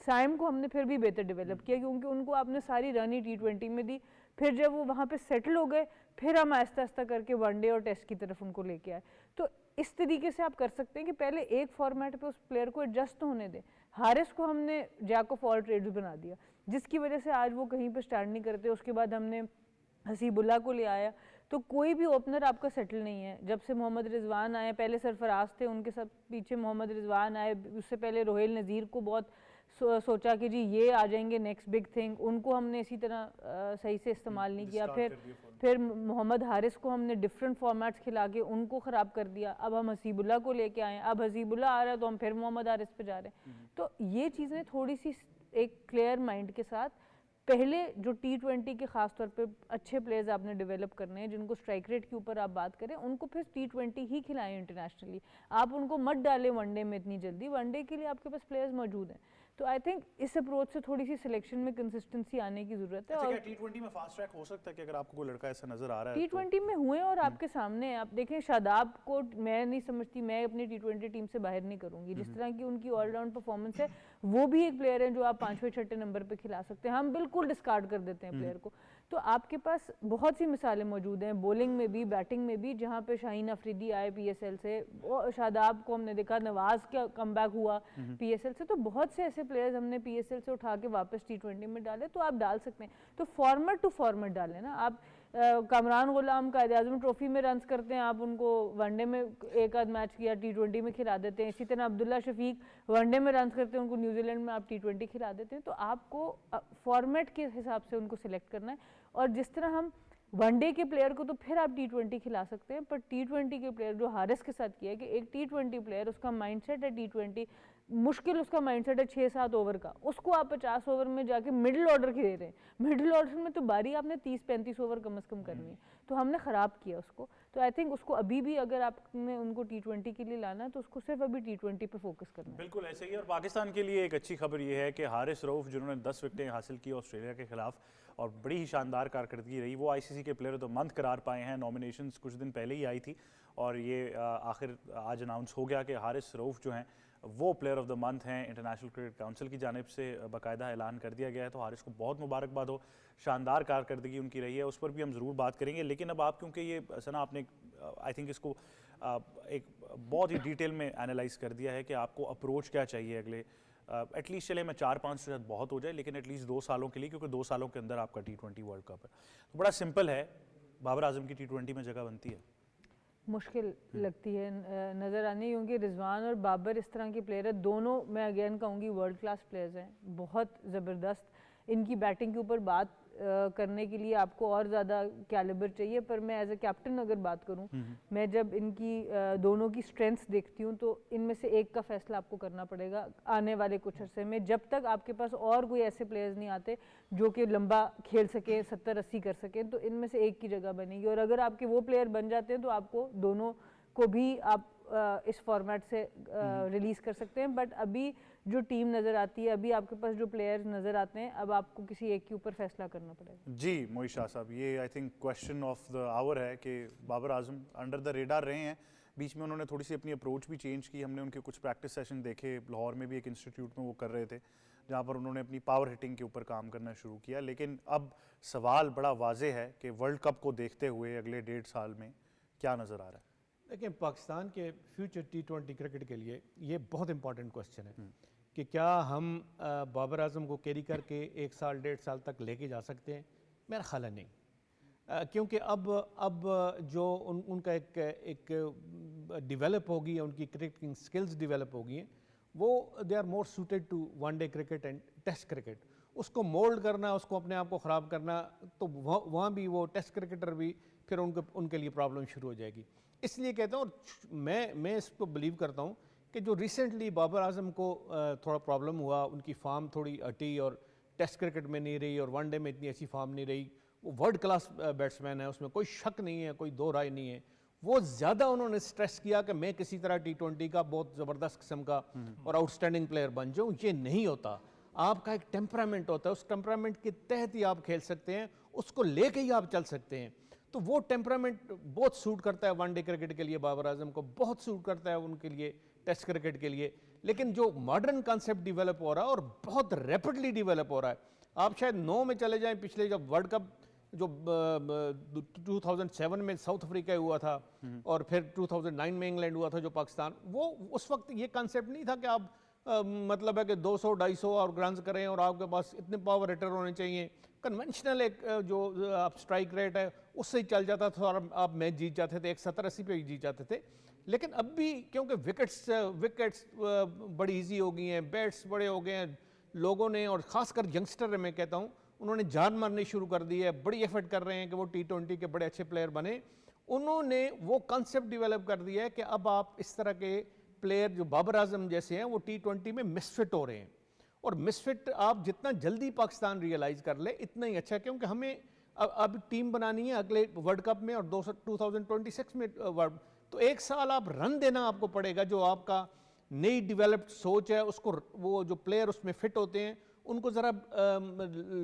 साइम को हमने फिर भी बेहतर डेवलप किया क्योंकि उनको आपने सारी रन ही T20 में दी। फिर जब वो वहाँ पे सेटल हो गए, फिर हम आहिस्ता आहिस्ता करके वनडे और टेस्ट की तरफ उनको लेके आए। तो इस तरीके से आप कर सकते हैं कि पहले एक फॉर्मेट पे उस प्लेयर को एडजस्ट होने दें। हारिस को हमने जैक ऑफ ऑल ट्रेड्स बना दिया, जिसकी वजह से आज वो कहीं पर स्टैंड नहीं करते। उसके बाद हमने हसीबुल्ला को ले आया, तो कोई भी ओपनर आपका सेटल नहीं है। जब से मोहम्मद रिजवान आए, पहले सरफराज थे, उनके सब पीछे मोहम्मद रिजवान आए, उससे पहले रोहेल नज़ीर को बहुत सोचा कि जी ये आ जाएंगे नेक्स्ट बिग थिंग, उनको हमने इसी तरह सही से इस्तेमाल नहीं किया। फिर मोहम्मद हारिस को हमने डिफरेंट फॉर्मेट्स खिला के उनको ख़राब कर दिया। अब हम हसीबुल्ला को लेके आए, अब हसीबुल्ला आ रहा है तो हम फिर मोहम्मद हारिस पे जा रहे हैं। तो ये चीज़ें थोड़ी सी एक क्लियर माइंड के साथ, पहले जो T20 के ख़ास तौर पे अच्छे प्लेयर्स आपने डेवलप करने हैं, जिनको स्ट्राइक रेट के ऊपर आप बात करें, उनको फिर T20 ही खिलाएं इंटरनेशनली। आप उनको मत डालें वनडे में इतनी जल्दी, वनडे के लिए आपके पास प्लेयर्स मौजूद हैं। तो आई थिंक इस अप्रोच से थोड़ी सी सिलेक्शन में कंसिस्टेंसी आने की ज़रूरत है। और T20 में फास्ट ट्रैक हो सकता है कि अगर आपको कोई लड़का ऐसा नजर आ रहा है T20 में हुए और आपके सामने आप देखें, शादाब को मैं नहीं समझती, मैं अपनी T20 टीम से बाहर नहीं करूंगी। जिस तरह की उनकी ऑलराउंड परफॉर्मेंस है, वो भी एक प्लेयर है जो आप 5वें 6ठे नंबर पे खिला सकते हैं। हम बिल्कुल डिस्कार्ड कर देते हैं प्लेयर को। तो आपके पास बहुत सी मिसालें मौजूद हैं, बॉलिंग में भी बैटिंग में भी, जहाँ पे शाहीन अफरीदी आए PSL से, शादाब को हमने देखा, नवाज का कमबैक हुआ PSL से। तो बहुत से ऐसे प्लेयर्स हमने PSL से उठा के वापस T20 में डाले। तो आप डाल सकते हैं, तो फॉर्मेट टू फॉर्मेट डालें ना आप। कामरान गुलाम कायद-ए-आज़म ट्रॉफी में रन्स करते हैं, आप उनको वनडे में एक आध मैच किया T20 में खिला देते हैं। इसी तरह अब्दुल्ला शफीक वनडे में रन्स करते हैं, उनको न्यूजीलैंड में आप T20 खिला देते हैं। तो आपको फॉर्मेट के हिसाब से उनको सिलेक्ट करना है। और जिस तरह हम वनडे के प्लेयर को तो फिर आप T20 खिला सकते हैं, पर T20 के प्लेयर जो हारिस के साथ किया है कि एक T20 प्लेयर, उसका माइंडसेट है T20, मुश्किल उसका माइंडसेट है 6-7 ओवर का, उसको आप 50 ओवर में जाके मिडिल ऑर्डर की दे रहे हैं। मिडिल ऑर्डर में तो बारी आपने 30-35 ओवर कम से कम करनी है, तो हमने ख़राब किया उसको। तो आई थिंक उसको अभी भी अगर आपने उनको T20 के लिए लाना है तो उसको सिर्फ अभी T20 पे फोकस करना है। बिल्कुल ऐसे ही। और पाकिस्तान के लिए एक अच्छी खबर ये है कि हारिस रऊफ, जिन्होंने 10 विकेटें हासिल की ऑस्ट्रेलिया के खिलाफ और बड़ी ही शानदार कारकर्दगी रही, वो ICC के प्लेयर ऑफ द मंथ करार पाए हैं। नॉमिनेशंस कुछ दिन पहले ही आई थी और ये आखिर आज अनाउंस हो गया कि हारिस रऊफ जो हैं वो प्लेयर ऑफ द मंथ हैं। इंटरनेशनल क्रिकेट काउंसिल की जानिब से बाकायदा ऐलान कर दिया गया है। तो हारिस को बहुत मुबारकबाद हो, शानदार कारकर्दगी उनकी रही है, उस पर भी हम ज़रूर बात करेंगे। लेकिन अब आप, क्योंकि ये सना आपने आई थिंक इसको एक बहुत ही डिटेल में एनालाइज कर दिया है कि आपको अप्रोच क्या चाहिए अगले एटलीस्ट, चले मैं 4-5 से बहुत हो जाए, लेकिन एटलीस्ट 2 सालों के लिए, क्योंकि 2 सालों के अंदर आपका T20 वर्ल्ड कप है। तो बड़ा सिंपल है, बाबर आजम की T20 में जगह बनती है? मुश्किल लगती है नज़र आने, क्योंकि रिजवान और बाबर इस तरह के प्लेयर है, दोनों मैं अगेन कहूँगी वर्ल्ड क्लास प्लेयर्स हैं, बहुत ज़बरदस्त। इनकी बैटिंग के ऊपर बात करने के लिए आपको और ज़्यादा कैलिबर चाहिए, पर मैं एज ए कैप्टन अगर बात करूँ, मैं जब इनकी दोनों की स्ट्रेंथ्स देखती हूँ तो इनमें से एक का फैसला आपको करना पड़ेगा आने वाले कुछ अरसे में, जब तक आपके पास और कोई ऐसे प्लेयर्स नहीं आते जो कि लंबा खेल सकें, 70-80 कर सकें, तो इनमें से एक की जगह बनेगी। और अगर आपके वो प्लेयर बन जाते हैं तो आपको दोनों को भी आप इस फॉर्मेट से रिलीज़ कर सकते हैं। बट अभी जो टीम नज़र आती है, अभी आपके पास जो प्लेयर्स नज़र आते हैं, अब आपको किसी एक के ऊपर फैसला करना पड़ेगा। जी मोई शाह साहब, ये I think question of the hour है कि Babar Azam under the radar रहे हैं। बीच में उन्होंने थोड़ी सी अपनी अप्रोच भी चेंज की, हमने उनके कुछ प्रैक्टिस सेशन देखे, लाहौर में भी एक इंस्टीट्यूट में वो कर रहे थे जहाँ पर उन्होंने अपनी पावर हिटिंग के ऊपर काम करना शुरू किया। लेकिन अब सवाल बड़ा वाजे है कि वर्ल्ड कप को देखते हुए अगले 1.5 साल में क्या नज़र आ रहा है? देखिए, पाकिस्तान के फ्यूचर T20 क्रिकेट के लिए ये बहुत इंपॉर्टेंट क्वेश्चन है कि क्या हम बाबर आजम को कैरी करके 1 साल 1.5 साल तक लेके जा सकते हैं? मेरा ख्याल है नहीं, क्योंकि अब जो उनका एक डेवलप होगी, उनकी क्रिकेटिंग स्किल्स डेवलप होगी हैं, वो they are more suited to one day cricket and test cricket. उसको मोल्ड करना, उसको अपने आप को ख़राब करना, तो वहाँ भी वो टेस्ट क्रिकेटर भी फिर उनके लिए प्रॉब्लम शुरू हो जाएगी। इसलिए कहता हूँ, और मैं इसको बिलीव करता हूँ कि जो रिसेंटली बाबर आजम को थोड़ा प्रॉब्लम हुआ, उनकी फॉर्म थोड़ी हटी और टेस्ट क्रिकेट में नहीं रही और वनडे में इतनी अच्छी फॉर्म नहीं रही। वो वर्ल्ड क्लास बैट्समैन है, उसमें कोई शक नहीं है, कोई दो राय नहीं है। वो ज़्यादा उन्होंने स्ट्रेस किया कि मैं किसी तरह T20 का बहुत ज़बरदस्त किस्म का और आउटस्टैंडिंग प्लेयर बन जाऊँ। ये नहीं होता। आपका एक टेम्परामेंट होता है, उस टेम्परामेंट के तहत ही आप खेल सकते हैं, उसको लेके ही आप चल सकते हैं। तो वो टेम्परामेंट बहुत सूट करता है वनडे क्रिकेट के लिए, बाबर आजम को बहुत सूट करता है उनके लिए टेस्ट क्रिकेट के लिए। लेकिन जो मॉडर्न कॉन्सेप्ट डेवलप हो रहा है और बहुत रैपिडली डेवलप हो रहा है, आप शायद 9 में चले जाएं, पिछले जब वर्ल्ड कप जो 2007 में साउथ अफ्रीका हुआ था और फिर 2009 में इंग्लैंड हुआ था जो पाकिस्तान, वो उस वक्त ये कॉन्सेप्ट नहीं था कि आप मतलब है कि 200-250 और रन्स करें और आपके पास इतने पावर हिटर होने चाहिए। कन्वेंशनल एक जो आप स्ट्राइक रेट है उससे ही चल जाता था और आप मैच जीत जाते थे, 170-80 पे जीत जाते थे। लेकिन अब भी क्योंकि विकेट्स बड़ी इजी हो गई हैं, बैट्स बड़े हो गए हैं, लोगों ने, और ख़ासकर यंगस्टर मैं कहता हूँ, उन्होंने जान मारनी शुरू कर दी है, बड़ी एफर्ट कर रहे हैं कि वो T20 के बड़े अच्छे प्लेयर बने। उन्होंने वो कॉन्सेप्ट डेवलप कर दिया है कि अब आप इस तरह के प्लेयर जो बाबर आजम जैसे हैं वो T20 में मिसफिट हो रहे हैं, और मिसफिट आप जितना जल्दी पाकिस्तान रियलाइज़ कर ले इतना ही अच्छा है, क्योंकि हमें अब टीम बनानी है अगले वर्ल्ड कप में और 2026 में वर्ल्ड, तो एक साल आप रन देना आपको पड़ेगा। जो आपका नई डेवलप्ड सोच है उसको, वो जो प्लेयर उसमें फिट होते हैं उनको ज़रा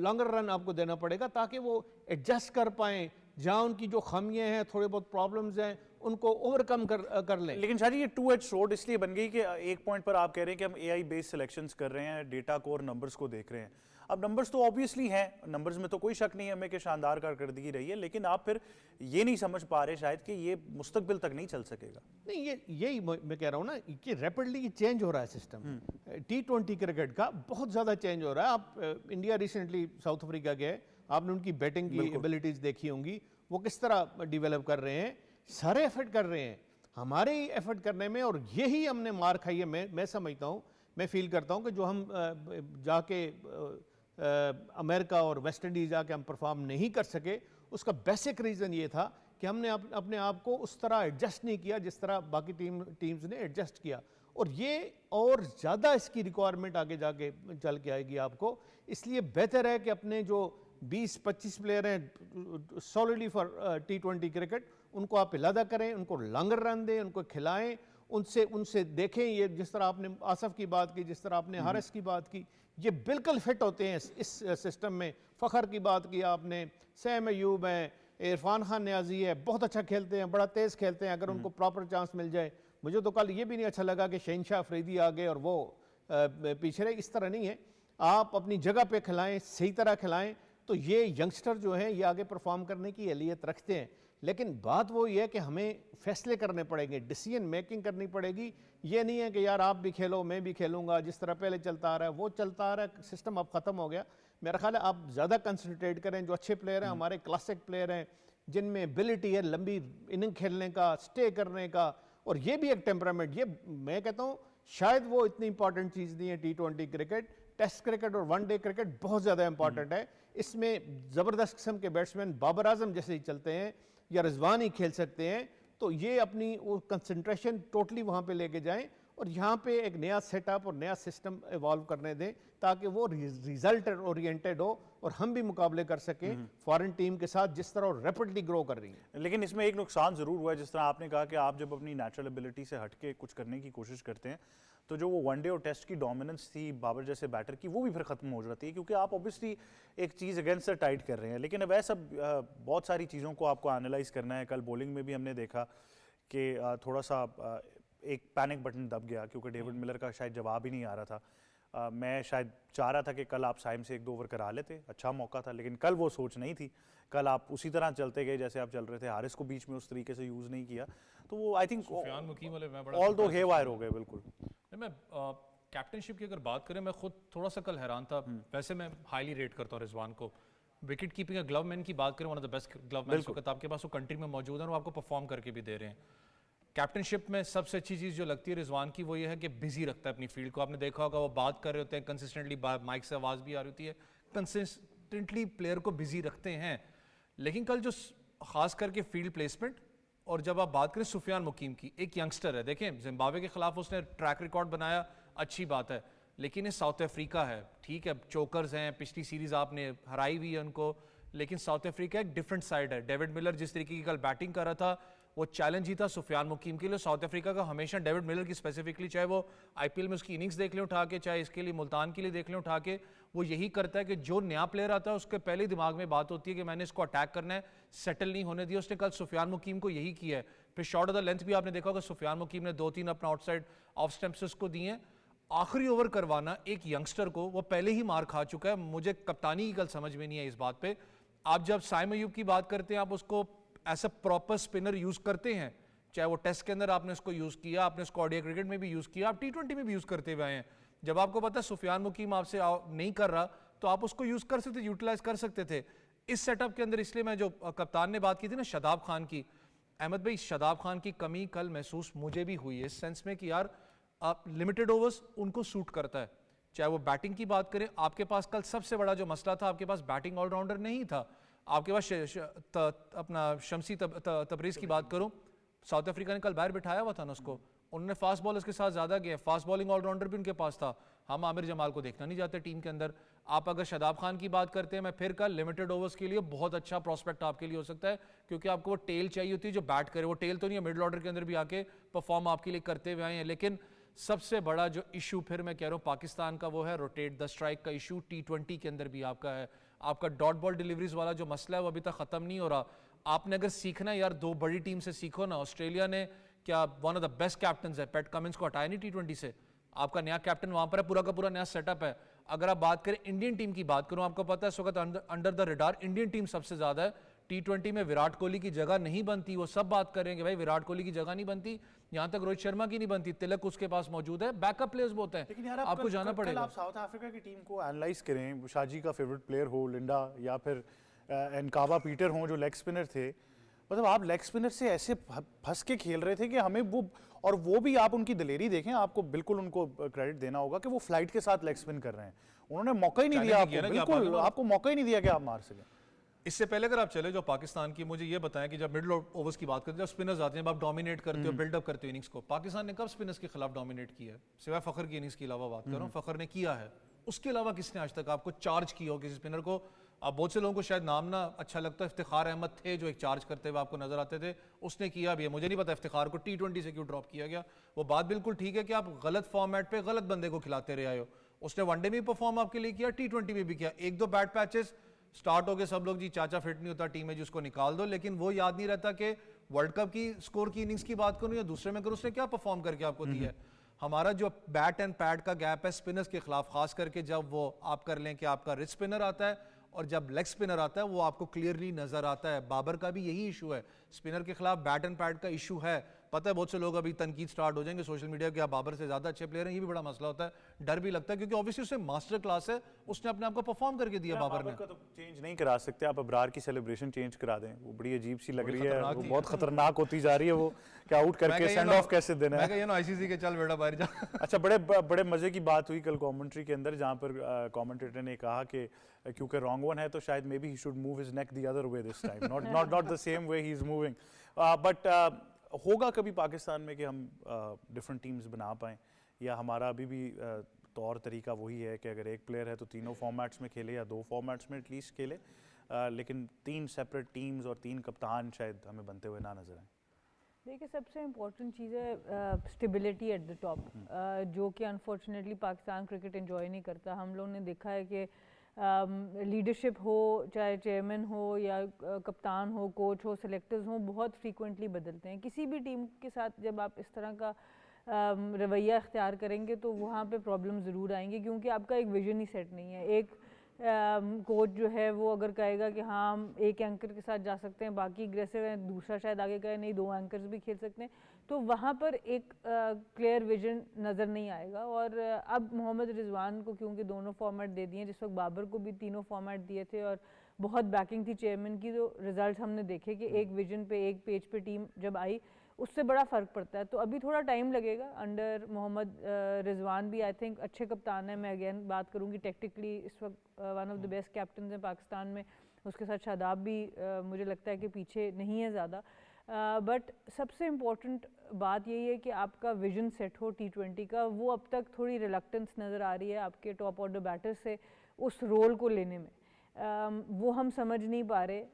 लॉन्गर रन आपको देना पड़ेगा ताकि वो एडजस्ट कर पाएँ, जहाँ उनकी जो खामियाँ हैं, थोड़े बहुत प्रॉब्लम्स हैं, उनको ओवरकम कर लें। लेकिन शायद ये टू एज स्वॉर्ड इसलिए बन गई कि एक पॉइंट पर आप कह रहे हैं कि हम एआई बेस्ड सिलेक्शंस कर रहे हैं, डेटा को और नंबर्स को देख रहे हैं। अब नंबर्स तो ऑब्वियसली हैं, नंबर्स में तो कोई शक नहीं है हमें कि शानदार कारकर्दगी रही है, लेकिन आप फिर ये नहीं समझ पा रहे शायद कि ये मुस्तकबिल तक नहीं चल सकेगा। नहीं, यही मैं कह रहा हूँ ना कि रैपिडली चेंज हो रहा है सिस्टम। T20 क्रिकेट का बहुत ज़्यादा चेंज हो रहा है। आप इंडिया रिसेंटली साउथ अफ्रीका गए, आपने उनकी बैटिंग की एबिलिटीज़ देखी होंगी, वो किस तरह डेवलप कर रहे हैं, सारे एफर्ट कर रहे हैं हमारे ही एफर्ट करने में, और यही हमने मार खाई है। मैं समझता हूँ, मैं फील करता हूँ कि जो हम जाके अमेरिका और वेस्ट इंडीज़ जाके हम परफॉर्म नहीं कर सके, उसका बेसिक रीज़न ये था कि हमने अपने आप को उस तरह एडजस्ट नहीं किया जिस तरह बाकी टीम्स ने एडजस्ट किया, और ये और ज़्यादा इसकी रिक्वायरमेंट आगे जाके चल के आएगी आपको। इसलिए बेहतर है कि अपने जो 20-25 प्लेयर हैं सॉलिडली फॉर T20 क्रिकेट, उनको आप इलादा करें, उनको लॉन्गर रन दें, उनको खिलाएं, उनसे देखें। ये जिस तरह आपने आसफ की बात की, जिस तरह आपने हारिस की बात की, ये बिल्कुल फिट होते हैं इस सिस्टम में। फ़खर की बात की आपने, सैम अयूब हैं, इरफान खान न्याजी है, बहुत अच्छा खेलते हैं, बड़ा तेज़ खेलते हैं, अगर उनको प्रॉपर चांस मिल जाए। मुझे तो कल ये भी नहीं अच्छा लगा कि शहनशाह अफरीदी आ गए और वो पीछे रहे, इस तरह नहीं है। आप अपनी जगह पे खिलाएं, सही तरह खिलाएं, तो ये यंगस्टर जो हैं ये आगे परफॉर्म करने की अहलियत रखते हैं। लेकिन बात वो ये है कि हमें फैसले करने पड़ेंगे, डिसीजन मेकिंग करनी पड़ेगी। ये नहीं है कि यार आप भी खेलो मैं भी खेलूंगा, जिस तरह पहले चलता आ रहा है वो चलता आ रहा है, सिस्टम अब ख़त्म हो गया। मेरा ख्याल है आप ज़्यादा कंसंट्रेट करें, जो अच्छे प्लेयर हैं, हमारे क्लासिक प्लेयर हैं, जिनमें एबिलिटी है लंबी इनिंग खेलने का, स्टे करने का, और ये भी एक टेम्परामेंट, ये मैं कहता हूँ शायद वो इतनी इंपॉर्टेंट चीज़ नहीं है। T20 क्रिकेट, टेस्ट क्रिकेट और वनडे क्रिकेट बहुत ज़्यादा इंपॉर्टेंट है। इसमें ज़बरदस्त किस्म के बैट्समैन बाबर आजम जैसे ही चलते हैं या रिजवान ही खेल सकते हैं, तो ये अपनी वो कंसंट्रेशन टोटली वहाँ पे लेके जाएं और यहाँ पे एक नया सेटअप और नया सिस्टम इवॉल्व करने दें, ताकि वो रिजल्ट ओरिएंटेड हो और हम भी मुकाबले कर सकें फॉरेन टीम के साथ जिस तरह रैपिडली ग्रो कर रही है। लेकिन इसमें एक नुकसान ज़रूर हुआ है, जिस तरह आपने कहा कि आप जब अपनी नेचुरल एबिलिटी से हटके कुछ करने की कोशिश करते हैं, तो जो वो वनडे और टेस्ट की डोमिनेंस थी बाबर जैसे बैटर की, वो भी फिर ख़त्म हो जाती है, क्योंकि आप ऑब्वियसली एक चीज़ अगेंस्ट द टाइट कर रहे हैं। लेकिन वैसा बहुत सारी चीज़ों को आपको एनालाइज करना है। कल बॉलिंग में भी हमने देखा कि थोड़ा सा एक पैनिक बटन दब गया, क्योंकि डेविड मिलर का शायद जवाब ही नहीं आ रहा था। मैं शायद चाह रहा था कि कल आप साइम से 1-2 ओवर करा लेते, अच्छा मौका था, लेकिन कल वो सोच नहीं थी। कल आप उसी तरह चलते गए जैसे आप चल रहे थे, हारिस को बीच में उस तरीके से यूज़ नहीं किया, तो वो आई थिंक सुफियान मुकीम वाले मैं बड़ा ऑल दो हे वायर हो गए। बिल्कुल मैं कैप्टनशिप की अगर बात करें, मैं खुद थोड़ा सा कल हैरान था। वैसे मैं हाईली रेट करता हूँ रिजवान को। विकेट कीपिंग ग्लव मैन की बात करें, one of the best glove man वक्त आपके पास वो कंट्री में मौजूद है और वो आपको परफॉर्म करके भी दे रहे हैं। कैप्टनशिप में सबसे अच्छी चीज़ जो लगती है रिजवान की, वो ये है कि बिजी रखता है अपनी फील्ड को। आपने देखा होगा वो बात कर रहे होते हैं कंसिस्टेंटली, माइक से आवाज़ भी आ रही होती है, कंसिस्टेंटली प्लेयर को बिजी रखते हैं। लेकिन कल जो खास करके फील्ड प्लेसमेंट, और जब आप बात करें सुफियान मुकीम की, एक यंगस्टर है, देखें जिम्बाब्वे के खिलाफ उसने ट्रैक रिकॉर्ड बनाया, अच्छी बात है, लेकिन ये साउथ अफ्रीका है, ठीक है चोकर्स हैं, पिछली सीरीज़ आपने हराई हुई है उनको, लेकिन साउथ अफ्रीका एक डिफरेंट साइड है। डेविड मिलर जिस तरीके की कल बैटिंग कर रहा था, वो चैलेंज ही था सुफियान मुकीम के लिए। साउथ अफ्रीका का हमेशा डेविड मिलर की स्पेसिफिकली, चाहे वो आईपीएल में उसकी इनिंग्स देख लें उठा के, चाहे इसके लिए मुल्तान के लिए देख लें उठा के, वो यही करता है कि जो नया प्लेयर आता है उसके पहले दिमाग में बात होती है कि मैंने इसको अटैक करना है, सेटल नहीं होने दिया। उसने कल सुफियान मुकीम को यही किया है। फिर शॉर्ट ऑफ द लेंथ भी आपने देखा होगा, सुफियान मुकीम ने 2-3 अपना आउटसाइड ऑफ स्टंप्स उसको दिए हैं। आखिरी ओवर करवाना एक यंगस्टर को, वो पहले ही मार खा चुका है, मुझे कप्तानी की कल समझ में नहीं है इस बात पे। आप जब साइम अयूब की बात करते हैं, आप उसको as a proper spinner use करते हैं, चाहे वो टेस्ट के अंदर आपने उसको यूज किया, आपने उसको ओडीआई क्रिकेट में भी यूज किया, आप T20 में भी यूज करते हुए हैं। जब आपको पता है सुफियान मुकीम आपसे नहीं कर रहा, तो आप उसको यूज कर सकते, यूटिलाइज कर सकते थे इस सेटअप के अंदर। इसलिए मैं जो कप्तान ने बात की थी ना शादाब खान की, अहमद भाई शादाब खान की कमी कल महसूस मुझे भी हुई है, इस सेंस में कि यार आप लिमिटेड ओवर्स उनको सूट करता है, चाहे वो बैटिंग की बात करें, आपके पास कल सबसे बड़ा जो मसला था, आपके पास बैटिंग ऑलराउंडर नहीं था। आपके पास अपना शमसी तबरेज़ की बात करूं, साउथ अफ्रीका ने कल बाहर बिठाया हुआ था ना उसको, उन्होंने फास्ट बॉलर्स के साथ ज़्यादा गए, फास्ट बॉलिंग ऑलराउंडर भी उनके पास था। हम आमिर जमाल को देखना नहीं चाहते टीम के अंदर। आप अगर शादाब खान की बात करते हैं, मैं फिर कल लिमिटेड ओवर्स के लिए बहुत अच्छा प्रॉस्पेक्ट आपके लिए हो सकता है, क्योंकि आपको वो टेल चाहिए होती है जो बैट करे। वो टेल तो नहीं है, मिडिल ऑर्डर के अंदर भी आके परफॉर्म आपके लिए करते हुए आए हैं। लेकिन सबसे बड़ा जो इशू फिर मैं कह रहा हूँ पाकिस्तान का, वो है रोटेट द स्ट्राइक का इशू। T20 के अंदर भी आपका है, आपका डॉट बॉल डिलीवरीज वाला जो मसला है वो अभी तक ख़त्म नहीं हो रहा। आपने अगर सीखना है यार, दो बड़ी टीम से सीखो ना। ऑस्ट्रेलिया ने क्या one of the best captain है, पैट कमिंस को हटाया नहीं T20 से। आपका नया कैप्टन वहां पर है, पूरा का पूरा नया सेटअप है। अगर आप बात करें इंडियन टीम की बात करूं, आपको पता है इस वक्त under the radar Indian team सबसे ज्यादा है। T20 में विराट कोहली की जगह नहीं बनती, वो सब बात करेंगे भाई विराट कोहली की जगह नहीं बनती, यहां तक रोहित शर्मा की नहीं बनती, तिलक उसके पास मौजूद है, बैकअप प्लेयर्स बहुत हैं। लेकिन यार आपको जाना पड़ेगा। आप साउथ अफ्रीका की टीम को एनालाइज करें, शाजी का फेवरेट प्लेयर हो लिंडा या फिर एनकावा पीटर हो जो लेग स्पिनर थे, मतलब आप लेग स्पिनर से ऐसे फंस के खेल रहे थे कि हमें वो भी आप उनकी दिलेरी देखें, आपको बिल्कुल उनको क्रेडिट देना होगा कि वो फ्लाइट के साथ लेग स्पिन कर रहे हैं। उन्होंने मौका ही नहीं दिया आपको, बिल्कुल आपको मौका ही नहीं दिया कि आप मार सकें। इससे पहले अगर आप चले जो पाकिस्तान की, मुझे ये बताएं कि जब मिडिल ओवर्स की बात करते हैं, जब स्पिनर्स आते हैं, जब आप डोमिनेट करते हो, बिल्डअप करते हो इनिंग्स को, पाकिस्तान ने कब स्पिनर्स के खिलाफ डोमिनेट किया है? सिवाय फखर की इनिंग्स के अलावा बात कर रहा हूँ, फखर ने किया है, उसके अलावा किसने आज तक आपको चार्ज किया हो किसी स्पिनर को? आप बहुत से लोगों को शायद नाम ना अच्छा लगता है, इफ्तिखार अहमद थे जो एक चार्ज करते हुए आपको नजर आते थे, उसने किया भी है। मुझे नहीं पता इफ्तिखार को T20 से क्यों ड्रॉप किया गया। वो बात बिल्कुल ठीक है कि आप गलत फॉर्मेट पे गलत बंदे को खिलाते रहे आए हो। उसने वनडे में भी परफॉर्म आपके लिए किया, T20 में भी किया। एक दो बैड पैचेस स्टार्ट हो गए, सब लोग जी चाचा फिट नहीं होता टीम में, जिसको निकाल दो, लेकिन वो याद नहीं रहता कि वर्ल्ड कप की स्कोर की इनिंग्स की बात करूं या दूसरे में करूं, उसने क्या परफॉर्म करके आपको दिया है। हमारा जो बैट एंड पैड का गैप है स्पिनर्स के खिलाफ, खास करके जब वो आप कर लें कि आपका रिस्ट स्पिनर आता है और जब लेग स्पिनर आता है, वो आपको क्लियरली नजर आता है। बाबर का भी यही इशू है, स्पिनर के खिलाफ बैट एंड पैड का इशू है। पता है बहुत से लोग अभी तनकीद स्टार्ट हो जाएंगे सोशल मीडिया के, आप बाबर से ज्यादा अच्छे प्लेयर हैं, ये भी बड़ा मसला होता है, डर भी लगता है, क्योंकि ऑब्वियसली उससे मास्टर क्लास है, उसने अपने आप को परफॉर्म करके दिया। बाबर ने का तो चेंज नहीं करा सकते आप, अबरार की सेलिब्रेशन चेंज करा दें, वो बड़ी अजीब सी लग रही है, वो बहुत खतरनाक होती जा रही है, वो क्या आउट करके सेंड ऑफ कैसे देना है। मैं कह ICC के चल बेटा बाहर जा। अच्छा, बड़े मजे की बात हुई कल कमेंट्री के अंदर, जहां पर कमेंटेटर ने कहा कि क्योंकि रॉन्ग वन है तो शायद may be he should move his neck the other way this time, not the same way he is moving. But होगा कभी पाकिस्तान में कि हम डिफरेंट टीम्स बना पाएं, या हमारा अभी भी तौर तरीका वही है कि अगर एक प्लेयर है तो तीनों फॉर्मेट्स में खेले या दो फॉर्मेट्स में एटलीस्ट खेले, लेकिन तीन सेपरेट टीम्स और तीन कप्तान शायद हमें बनते हुए ना नजर आए? देखिए, सबसे इम्पोर्टेंट चीज़ है स्टेबिलिटी एट द टॉप, जो कि अनफॉर्चुनेटली पाकिस्तान क्रिकेट एंजॉय नहीं करता। हम लोग ने देखा है कि लीडरशिप हो, चाहे चेयरमैन हो या कप्तान हो, कोच हो, सेलेक्टर्स हो, बहुत फ्रीक्वेंटली बदलते हैं। किसी भी टीम के साथ जब आप इस तरह का रवैया इख्तियार करेंगे तो वहाँ पे प्रॉब्लम ज़रूर आएंगी, क्योंकि आपका एक विजन ही सेट नहीं है। एक कोच जो है वो अगर कहेगा कि हाँ हम एक एंकर के साथ जा सकते हैं, बाकी एग्रेसिव है, दूसरा शायद आगे कहे नहीं दो एंकर्स भी खेल सकते हैं, तो वहाँ पर एक क्लियर विजन नज़र नहीं आएगा। और अब मोहम्मद रिजवान को क्योंकि दोनों फॉर्मेट दे दिए, जिस वक्त बाबर को भी तीनों फॉर्मेट दिए थे और बहुत बैकिंग थी चेयरमैन की, तो रिजल्ट हमने देखे कि एक विजन पे एक पेज पे टीम जब आई उससे बड़ा फ़र्क पड़ता है। तो अभी थोड़ा टाइम लगेगा अंडर मोहम्मद रिजवान भी, आई थिंक अच्छे कप्तान है। मैं अगेन बात करूँगी टेक्टिकली इस वक्त one of the best captain हैं पाकिस्तान में, उसके साथ शादाब भी मुझे लगता है कि पीछे नहीं है ज़्यादा। बट सबसे इम्पॉर्टेंट बात यही है कि आपका विजन सेट हो T20 का। वो अब तक थोड़ी रिलक्टेंस नज़र आ रही है आपके टॉप ऑर्डर बैटर से उस रोल को लेने में, वो हम समझ नहीं पा रहे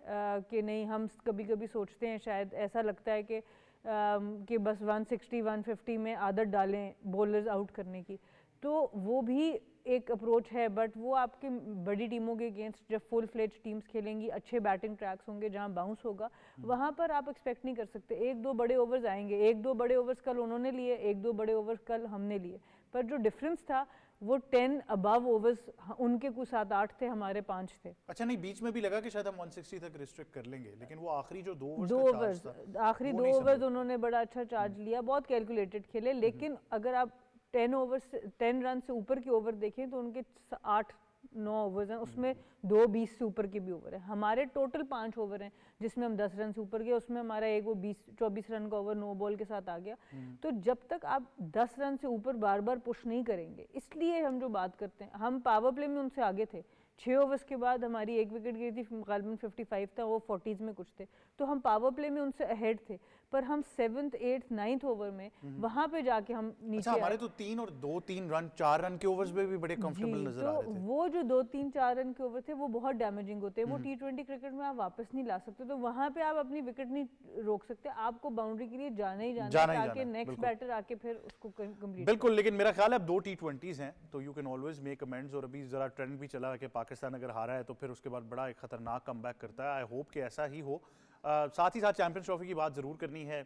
कि नहीं, हम कभी कभी सोचते हैं, शायद ऐसा लगता है कि बस 160 150 में आदत डालें बॉलर्स आउट करने की, तो वो भी एक अप्रोच है। बट वो आपके बड़ी टीमों के अगेंस्ट जब फुल फ्लेज टीम्स खेलेंगी, अच्छे बैटिंग ट्रैक्स होंगे जहां बाउंस होगा, वहां पर आप एक्सपेक्ट नहीं कर सकते एक दो बड़े ओवर्स आएंगे। एक दो बड़े ओवर्स कल उन्होंने लिए, एक दो बड़े ओवर्स कल हमने लिए, पर जो डिफरेंस था वो 10 अबव ओवर्स, उनके कुछ 7-8 थे, हमारे 5 थे। अच्छा, नहीं बीच में भी लगा कि शायद हम 160 तक रिस्ट्रिक्ट कर लेंगे, लेकिन वो आखिरी जो दो ओवर्स आखिरी 2 ओवर्स उन्होंने बड़ा अच्छा चार्ज लिया, बहुत कैलकुलेटेड खेले। लेकिन अगर आप 10 रन से ऊपर के ओवर देखें तो उनके 8 9 ओवर्स हैं, उसमें 2 20 से ऊपर के भी ओवर हैं। हमारे टोटल 5 ओवर हैं जिसमें हम 10 रन से ऊपर गए, उसमें हमारा एक वो 24 रन का ओवर नो बॉल के साथ आ गया। तो जब तक आप 10 रन से ऊपर बार बार पुश नहीं करेंगे, इसलिए हम जो बात करते हैं, हम पावर प्ले में उनसे आगे थे। 6 ओवर्स के बाद हमारी एक विकेट गई थी, गालिबन 55 था, वो 40s में कुछ थे, तो हम पावर प्ले में उनसे अहेड थे। पर हम 7th 8th 9th ओवर में वहां पे जाके हम नीचे अच्छा, हमारे तो 3 और 2-3 रन 4 रन के ओवर्स में भी बड़े कंफर्टेबल नजर आ रहे थे। वो जो 2-3-4 रन के ओवर थे वो बहुत डैमेजिंग होते हैं, वो T20 क्रिकेट में आप वापस नहीं ला सकते, तो वहां पे आप अपनी विकेट नहीं रोक सकते, आपको बाउंड्री के लिए जाना ही जाना है ताकि नेक्स्ट बैटर आके फिर उसको कंप्लीट। बिल्कुल, लेकिन मेरा ख्याल है अब 2 T20s हैं तो you can always make amends, और अभी जरा ट्रेंड भी चला है कि पाकिस्तान अगर हारा है तो फिर उसके बाद बड़ा एक खतरनाक कमबैक करता है। आई होप कि ऐसा ही हो। साथ ही साथ चैंपियंस ट्रॉफी की बात ज़रूर करनी है।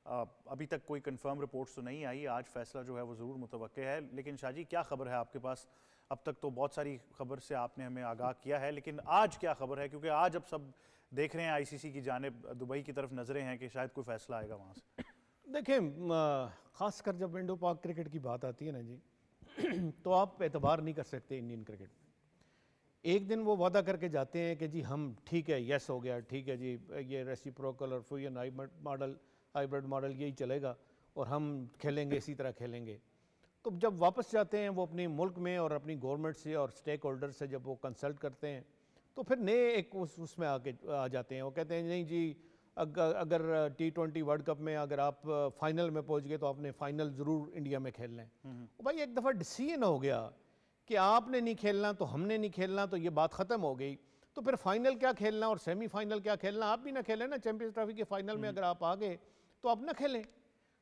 अभी तक कोई कंफर्म रिपोर्ट्स तो नहीं आई, आज फैसला जो है वो ज़रूर मुतवक्के है। लेकिन शाहजी, क्या खबर है आपके पास? अब तक तो बहुत सारी खबर से आपने हमें आगाह किया है, लेकिन आज क्या खबर है? क्योंकि आज अब सब देख रहे हैं आईसीसी की जानिब, दुबई की तरफ नजरें हैं कि शायद कोई फैसला आएगा वहाँ से। देखें, ख़ासकर जब इंडो पाक क्रिकेट की बात आती है ना जी, तो आप एतबार नहीं कर सकते इंडियन क्रिकेट में। एक दिन वो वादा करके जाते हैं कि जी हम ठीक है, यस हो गया, ठीक है जी, ये रेसिप्रोकल और फ्यूजन हाइब्रिड मॉडल यही चलेगा और हम खेलेंगे, इसी तरह खेलेंगे। तो जब वापस जाते हैं वो अपने मुल्क में और अपनी गवर्नमेंट से और स्टेक होल्डर से जब वो कंसल्ट करते हैं, तो फिर नए एक उसमें आके आ जाते हैं। वो कहते हैं नहीं जी, अगर T20 वर्ल्ड कप में अगर आप फाइनल में पहुंच गए तो आपने फाइनल ज़रूर इंडिया में खेलना है। भाई एक दफ़ा डिसीजन हो गया कि आपने नहीं खेलना तो हमने नहीं खेलना, तो ये बात ख़त्म हो गई। तो फिर फाइनल क्या खेलना और सेमीफाइनल क्या खेलना? आप भी ना खेलें ना, चैंपियंस ट्रॉफी के फाइनल में अगर आप आ गए तो आप ना खेलें।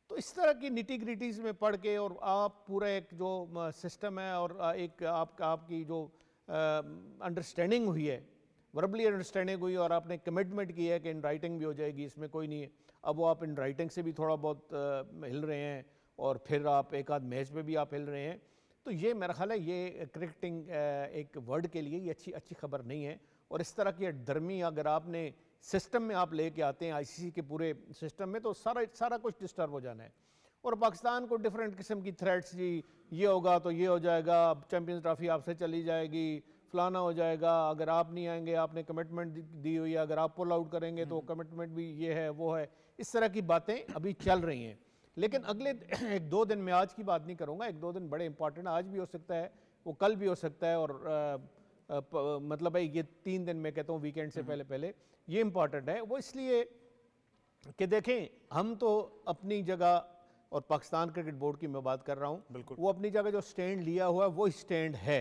तो इस तरह की निटी ग्रिटीज़ में पढ़ के और आप पूरा एक जो सिस्टम है और एक आपकी जो अंडरस्टैंडिंग हुई है, वर्बली अंडरस्टैंडिंग हुई और आपने कमिटमेंट की है कि इन राइटिंग भी हो जाएगी, इसमें कोई नहीं है। अब वो आप इन राइटिंग से भी थोड़ा बहुत हिल रहे हैं और फिर आप एक आध मैच में भी आप हिल रहे हैं, तो ये मेरा ख्याल है ये क्रिकेटिंग एक वर्ल्ड के लिए ये अच्छी खबर नहीं है। और इस तरह की दरमी अगर आपने सिस्टम में आप लेके आते हैं आईसीसी के पूरे सिस्टम में, तो सारा कुछ डिस्टर्ब हो जाना है। और पाकिस्तान को डिफरेंट किस्म की थ्रेट्स, जी ये होगा तो ये हो जाएगा, चैंपियंस ट्रॉफी आपसे चली जाएगी, फलाना हो जाएगा, अगर आप नहीं आएंगे, आपने कमिटमेंट दी हुई है, अगर आप पुल आउट करेंगे तो कमिटमेंट भी ये है वो है, इस तरह की बातें अभी चल रही हैं। लेकिन अगले 1-2 दिन, मैं आज की बात नहीं करूँगा, 1-2 दिन बड़े इंपॉर्टेंट, आज भी हो सकता है, वो कल भी हो सकता है, और मतलब है ये 3 दिन मैं कहता हूँ वीकेंड से पहले ये इंपॉर्टेंट है। वो इसलिए कि देखें, हम तो अपनी जगह, और पाकिस्तान क्रिकेट बोर्ड की मैं बात कर रहा हूँ, वो अपनी जगह जो स्टैंड लिया हुआ है वो स्टैंड है।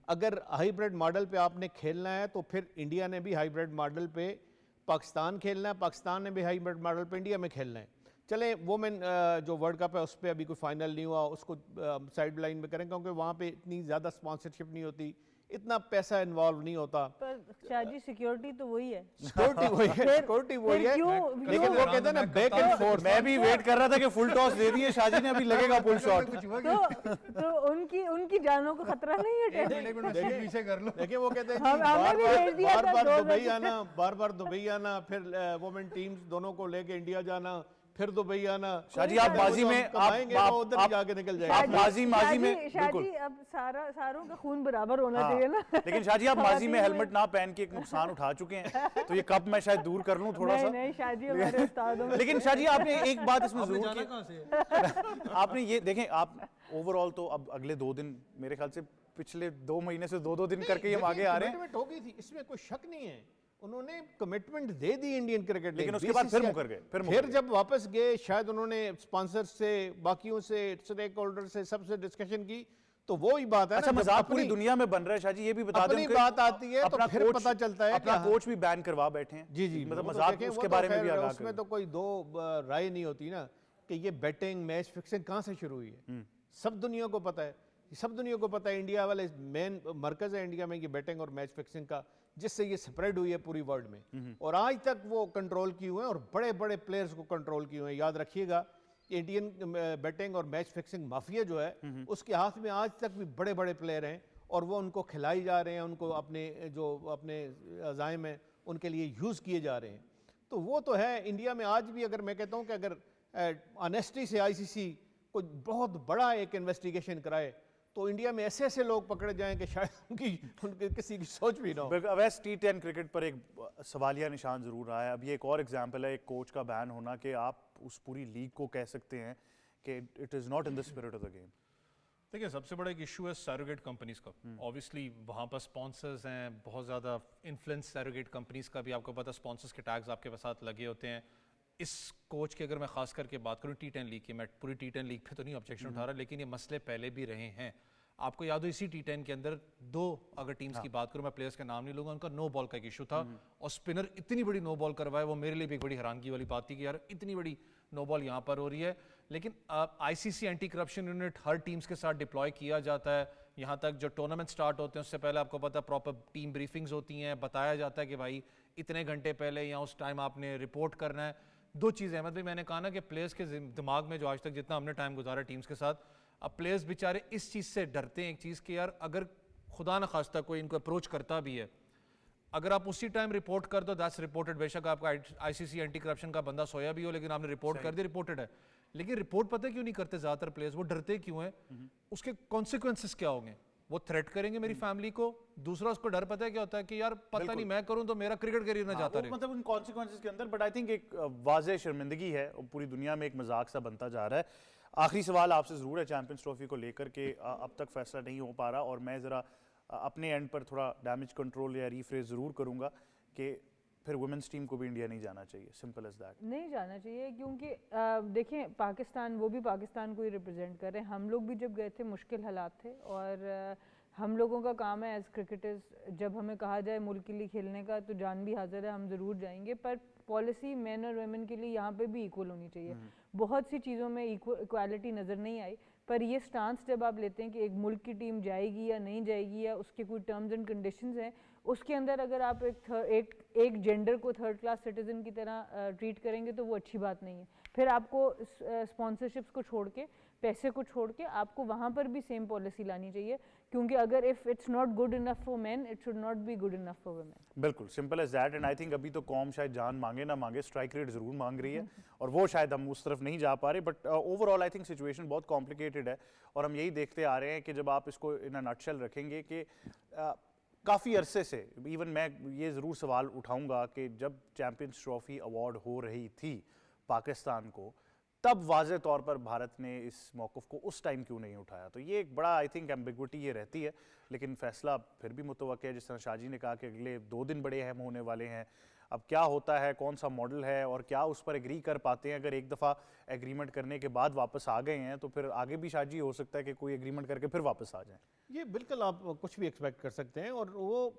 अगर हाइब्रिड मॉडल पे आपने खेलना है तो फिर इंडिया ने भी हाइब्रिड मॉडल पे पाकिस्तान खेलना है, पाकिस्तान ने भी हाइब्रिड मॉडल पे इंडिया में खेलना है। चलें, वोमेन जो वर्ल्ड कप है उस पर अभी कोई फाइनल नहीं हुआ, उसको साइड लाइन में करें, क्योंकि वहाँ पे इतनी ज़्यादा स्पॉन्सरशिप नहीं होती, इतना पैसा इन्वॉल्व नहीं होता। पर शाहजी सिक्योरिटी तो वही है, सिक्योरिटी वही है, सिक्योरिटी वही है, लेकिन वो कहते हैं ना बैक एंड फोर्थ। मैं भी वेट कर रहा था कि फुल टॉस दे दिए शाहजी ने, अभी लगेगा फुल शॉट। तो उनकी जानों को खतरा नहीं है। देखिए वो कहते हैं बार बार दुबई आना, फिर वुमेन टीम्स दोनों को लेके इंडिया जाना, फिर दुबई आना। शाहजी आप बाजी में उधर जाके निकल जाएगा। बाजी में शाहजी अब सारों का खून बराबर होना चाहिए ना। लेकिन शाहजी आप बाजी में हेलमेट ना पहन के एक नुकसान उठा चुके हैं, तो ये कप मैं शायद दूर कर लूं थोड़ा सा। नहीं शाहजी हमारे उस्तादों में। लेकिन शाहजी आपने एक बात इसमें जरूर की, आपने ये देखें, आप ओवरऑल तो अब अगले 2 दिन, मेरे ख्याल से पिछले 2 महीने से 2-2 दिन करके हम आगे आ रहे हैं। हो गई थी, इसमें कोई शक नहीं है, उन्होंने कमिटमेंट दे दी इंडियन क्रिकेट, लेकिन उसके बाद फिर मुकर गए, फिर जब वापस गए, शायद उन्होंने स्पॉन्सर से, बाकियों से, स्टेक होल्डर से, सबसे डिस्कशन की, तो वो ही बात है। अच्छा, मजाक पूरी दुनिया में बन रहा है शाहजी, ये भी बता दें, अपनी बात आती है तो फिर पता चलता है अपना कोच भी बैन करवा बैठे हैं। जी, मतलब मजाक उसके बारे में भी आगाह उसमें तो कोई दो राय नहीं होती ना कि ये बेटिंग मैच फिक्सिंग कहाँ से शुरू हुई है। सब दुनिया को पता है, सब दुनिया को पता है, इंडिया वाले मेन मरकज है इंडिया में ये बेटिंग और मैच फिक्सिंग का, जिससे ये स्प्रेड हुई है पूरी वर्ल्ड में, और आज तक वो कंट्रोल किए हुए हैं और बड़े बड़े प्लेयर्स को कंट्रोल किए हुए हैं। याद रखिएगा, इंडियन बेटिंग और मैच फिक्सिंग माफिया जो है उसके हाथ में आज तक भी बड़े बड़े प्लेयर हैं, और वो उनको खिलाई जा रहे हैं, उनको अपने अज़ाइम हैं उनके लिए यूज़ किए जा रहे हैं। तो वो तो है इंडिया में आज भी। अगर मैं कहता हूँ कि अगर ऑनेस्टी से आईसीसी कोई बहुत बड़ा एक इन्वेस्टिगेशन कराए तो इंडिया में ऐसे ऐसे लोग पकड़े जाएं कि शायद उनकी किसी की सोच भी ना हो। बिल्कुल। वैसे T10 क्रिकेट पर एक सवालिया निशान जरूर रहा है। अब ये एक और एग्जांपल है एक कोच का बैन होना कि आप उस पूरी लीग को कह सकते हैं कि it is not in the spirit of the game. देखिए सबसे बड़ा एक इशू है सैरोगेट कंपनीज का। ऑब्वियसली वहाँ पर स्पॉन्सर्स हैं, बहुत ज़्यादा इन्फ्लुएंस सैरोगेट कंपनीज का भी आपको पता, स्पॉन्सर्स के टैग्स आपके साथ लगे होते हैं। इस कोच की अगर मैं खास करके बात करूँ T10 लीग की, मैं पूरी T10 लीग पे तो नहीं ऑब्जेक्शन उठा रहा, लेकिन ये मसले पहले भी रहे हैं। आपको याद हो इसी T10 के अंदर दो अगर टीम्स की बात करूं, मैं प्लेयर्स का नाम नहीं लूंगा, उनका नो बॉल का एक इशू था और स्पिनर इतनी बड़ी नो बॉल करवाए, वो मेरे लिए भी एक बड़ी हैरानगी वाली बात थी कि यार इतनी बड़ी नो बॉल यहाँ पर हो रही है। लेकिन ICC एंटी करप्शन यूनिट हर टीम्स के साथ डिप्लॉय किया जाता है। यहाँ तक जो टूर्नामेंट स्टार्ट होते हैं उससे पहले आपको पता प्रॉपर टीम ब्रीफिंग्स होती हैं, बताया जाता है कि भाई इतने घंटे पहले या उस टाइम आपने रिपोर्ट करना है। दो चीज़ें मतलब मैंने कहा ना कि प्लेयर्स के दिमाग में जो आज तक जितना हमने टाइम गुजारा टीम्स के साथ, अब प्लेयर्स बेचारे इस चीज़ से डरते हैं एक चीज़ कि यार अगर खुदा न खास्ता कोई इनको अप्रोच करता भी है, अगर आप उसी टाइम रिपोर्ट कर दो दैट्स रिपोर्टेड। बेशक आपका ICC एंटी करप्शन का बंदा सोया भी हो, लेकिन आपने रिपोर्ट कर दिया, रिपोर्टेड है। लेकिन रिपोर्ट पता है क्यों नहीं करते ज़्यादातर प्लेयर्स? वो डरते क्यों हैं? उसके कॉन्सिक्वेंसेस क्या होंगे? वो थ्रेट करेंगे मेरी फैमिली को। दूसरा उसको डर पता है क्या होता है कि यार पता नहीं मैं करूं तो मेरा क्रिकेट करियर ना जाता रहे। मतलब उन कॉन्सिक्वेंसेस के अंदर, बट आई थिंक एक वाज़ेह शर्मिंदगी है और पूरी दुनिया में एक मजाक सा बनता जा रहा है। आखिरी सवाल आपसे ज़रूर है चैंपियंस ट्रॉफी को लेकर के, अब तक फैसला नहीं हो पा रहा और मैं ज़रा अपने एंड पर थोड़ा डैमेज कंट्रोल या रीफ्रेज ज़रूर करूँगा कि फिर वुमेंस टीम को भी इंडिया नहीं जाना चाहिए, सिंपल एज दैट। नहीं जाना चाहिए क्योंकि देखें पाकिस्तान, वो भी पाकिस्तान को ही रिप्रेजेंट कर रहे हैं। हम लोग भी जब गए थे मुश्किल हालात थे और हम लोगों का काम है एज क्रिकेटर्स, जब हमें कहा जाए मुल्क के लिए खेलने का तो जान भी हाजिर है, हम ज़रूर जाएंगे। पर पॉलिसी मेन और वेमेन के लिए यहाँ पे भी इक्वल होनी चाहिए। बहुत सी चीज़ों में इक्वालिटी नज़र नहीं आई, पर ये स्टांस जब आप लेते हैं कि एक मुल्क की टीम जाएगी या नहीं जाएगी या उसके कोई टर्म्स एंड कंडीशंस हैं, उसके अंदर अगर आप एक जेंडर को थर्ड क्लास सिटीजन की तरह ट्रीट करेंगे तो वो अच्छी बात नहीं है। फिर आपको स्पॉन्सरशिप्स को छोड़ के, पैसे को छोड़ के आपको वहाँ पर भी सेम पॉलिसी लानी चाहिए, क्योंकि अगर if it's not good enough for men it should not be good enough for women. बिल्कुल simple as that. And I think अभी तो कौम शायद जान मांगे ना मांगे स्ट्राइक रेट ज़रूर मांग रही है और वो शायद हम उस तरफ नहीं जा पा रहे। But overall I think situation बहुत कॉम्प्लिकेटेड है और हम यही देखते आ रहे हैं कि जब आप इसको इन अ नटशेल रखेंगे कि काफ़ी अरसे से, इवन मैं ये ज़रूर सवाल उठाऊंगा कि जब चैंपियंस ट्रॉफी अवार्ड हो रही थी पाकिस्तान को, तब वाज़े तौर पर भारत ने इस मौक़िफ़ को उस टाइम क्यों नहीं उठाया? तो ये एक बड़ा आई थिंक एम्बिग्विटी ये रहती है, लेकिन फ़ैसला फिर भी मुतवक्किल है। जिस तरह शाहजी ने कहा कि अगले 2 दिन बड़े अहम होने वाले हैं। अब क्या होता है, कौन सा मॉडल है और क्या उस पर एग्री कर पाते हैं? अगर एक दफ़ा एग्रीमेंट करने के बाद वापस आ गए हैं तो फिर आगे भी शाहजी हो सकता है कि कोई एग्रीमेंट करके फिर वापस आ जाए। ये बिल्कुल आप कुछ भी एक्सपेक्ट कर सकते हैं। और वो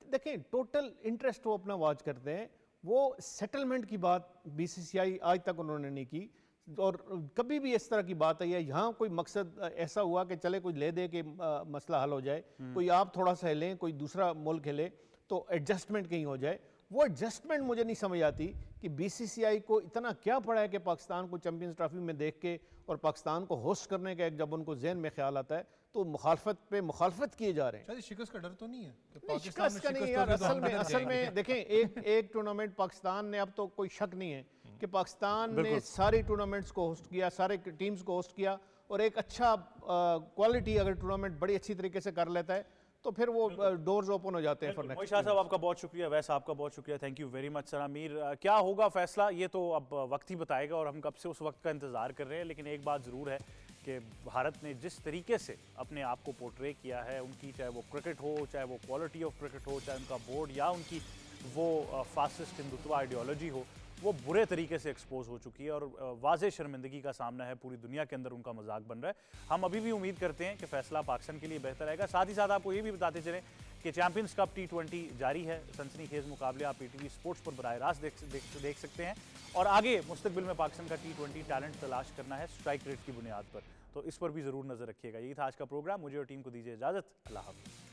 देखें टोटल इंटरेस्ट वो अपना वॉच करते हैं, वो सेटलमेंट की बात BCCI आज तक उन्होंने नहीं की और कभी भी इस तरह की बात आई है यहाँ कोई मकसद ऐसा हुआ कि चले कोई ले दे के मसला हल हो जाए, कोई आप थोड़ा सा लें कोई दूसरा मुल्क हिले तो एडजस्टमेंट कहीं हो जाए। वो एडजस्टमेंट मुझे नहीं समझ आती कि BCCI को इतना क्या पड़ा है कि पाकिस्तान को चैंपियंस ट्रॉफी में देख के और पाकिस्तान को होस्ट करने का एक जब उनको जहन में ख्याल आता है तो मुखालफत पे मुखालफत किए जा रहे हैं। शायद शिकस्त का डर तो नहीं है कि नहीं, पाकिस्तान शिकस्त का में नहीं शिकस्त यार, होगी तो असल हम में डर असल जाएंगे। में देखें एक टूर्नामेंट पाकिस्तान ने, अब तो कोई शक नहीं है कि पाकिस्तान ने सारी टूर्नामेंट्स को होस्ट किया, सारे टीम्स को होस्ट किया और एक अच्छा क्वालिटी अगर टूर्नामेंट बड़ी अच्छी तरीके से कर लेता है तो फिर वो डोर्स ओपन हो जाते हैं फॉर नेक्स्ट। शाह साहब आपका बहुत शुक्रिया, वैसे आपका बहुत शुक्रिया, thank you very much. Sir Aamir, क्या होगा फैसला ये तो अब वक्त ही बताएगा और हम कब से उस वक्त का इंतज़ार कर रहे हैं। लेकिन एक बात ज़रूर है कि भारत ने जिस तरीके से अपने आप को पोर्ट्रे किया है, उनकी चाहे वो क्रिकेट हो, चाहे वो क्वालिटी ऑफ क्रिकेट हो, चाहे उनका बोर्ड या उनकी वो फासिस्ट हिंदुत्व आइडियोलॉजी हो, वो बुरे तरीके से एक्सपोज हो चुकी है और वाज़े शर्मिंदगी का सामना है, पूरी दुनिया के अंदर उनका मजाक बन रहा है। हम अभी भी उम्मीद करते हैं कि फैसला पाकिस्तान के लिए बेहतर रहेगा। साथ ही साथ आपको ये भी बताते चलें कि चैंपियंस कप T20 जारी है। सनसनीखेज मुकाबले आप PTV स्पोर्ट्स पर बराह रास्त देख सकते हैं और आगे मुस्तकबिल में पाकिस्तान का T20 टैलेंट तलाश करना है स्ट्राइक रेट की बुनियाद पर, तो इस पर भी ज़रूर नज़र रखिएगा। यही था आज का प्रोग्राम, मुझे और टीम को दीजिए इजाज़त। अल्लाह हाफ़िज़।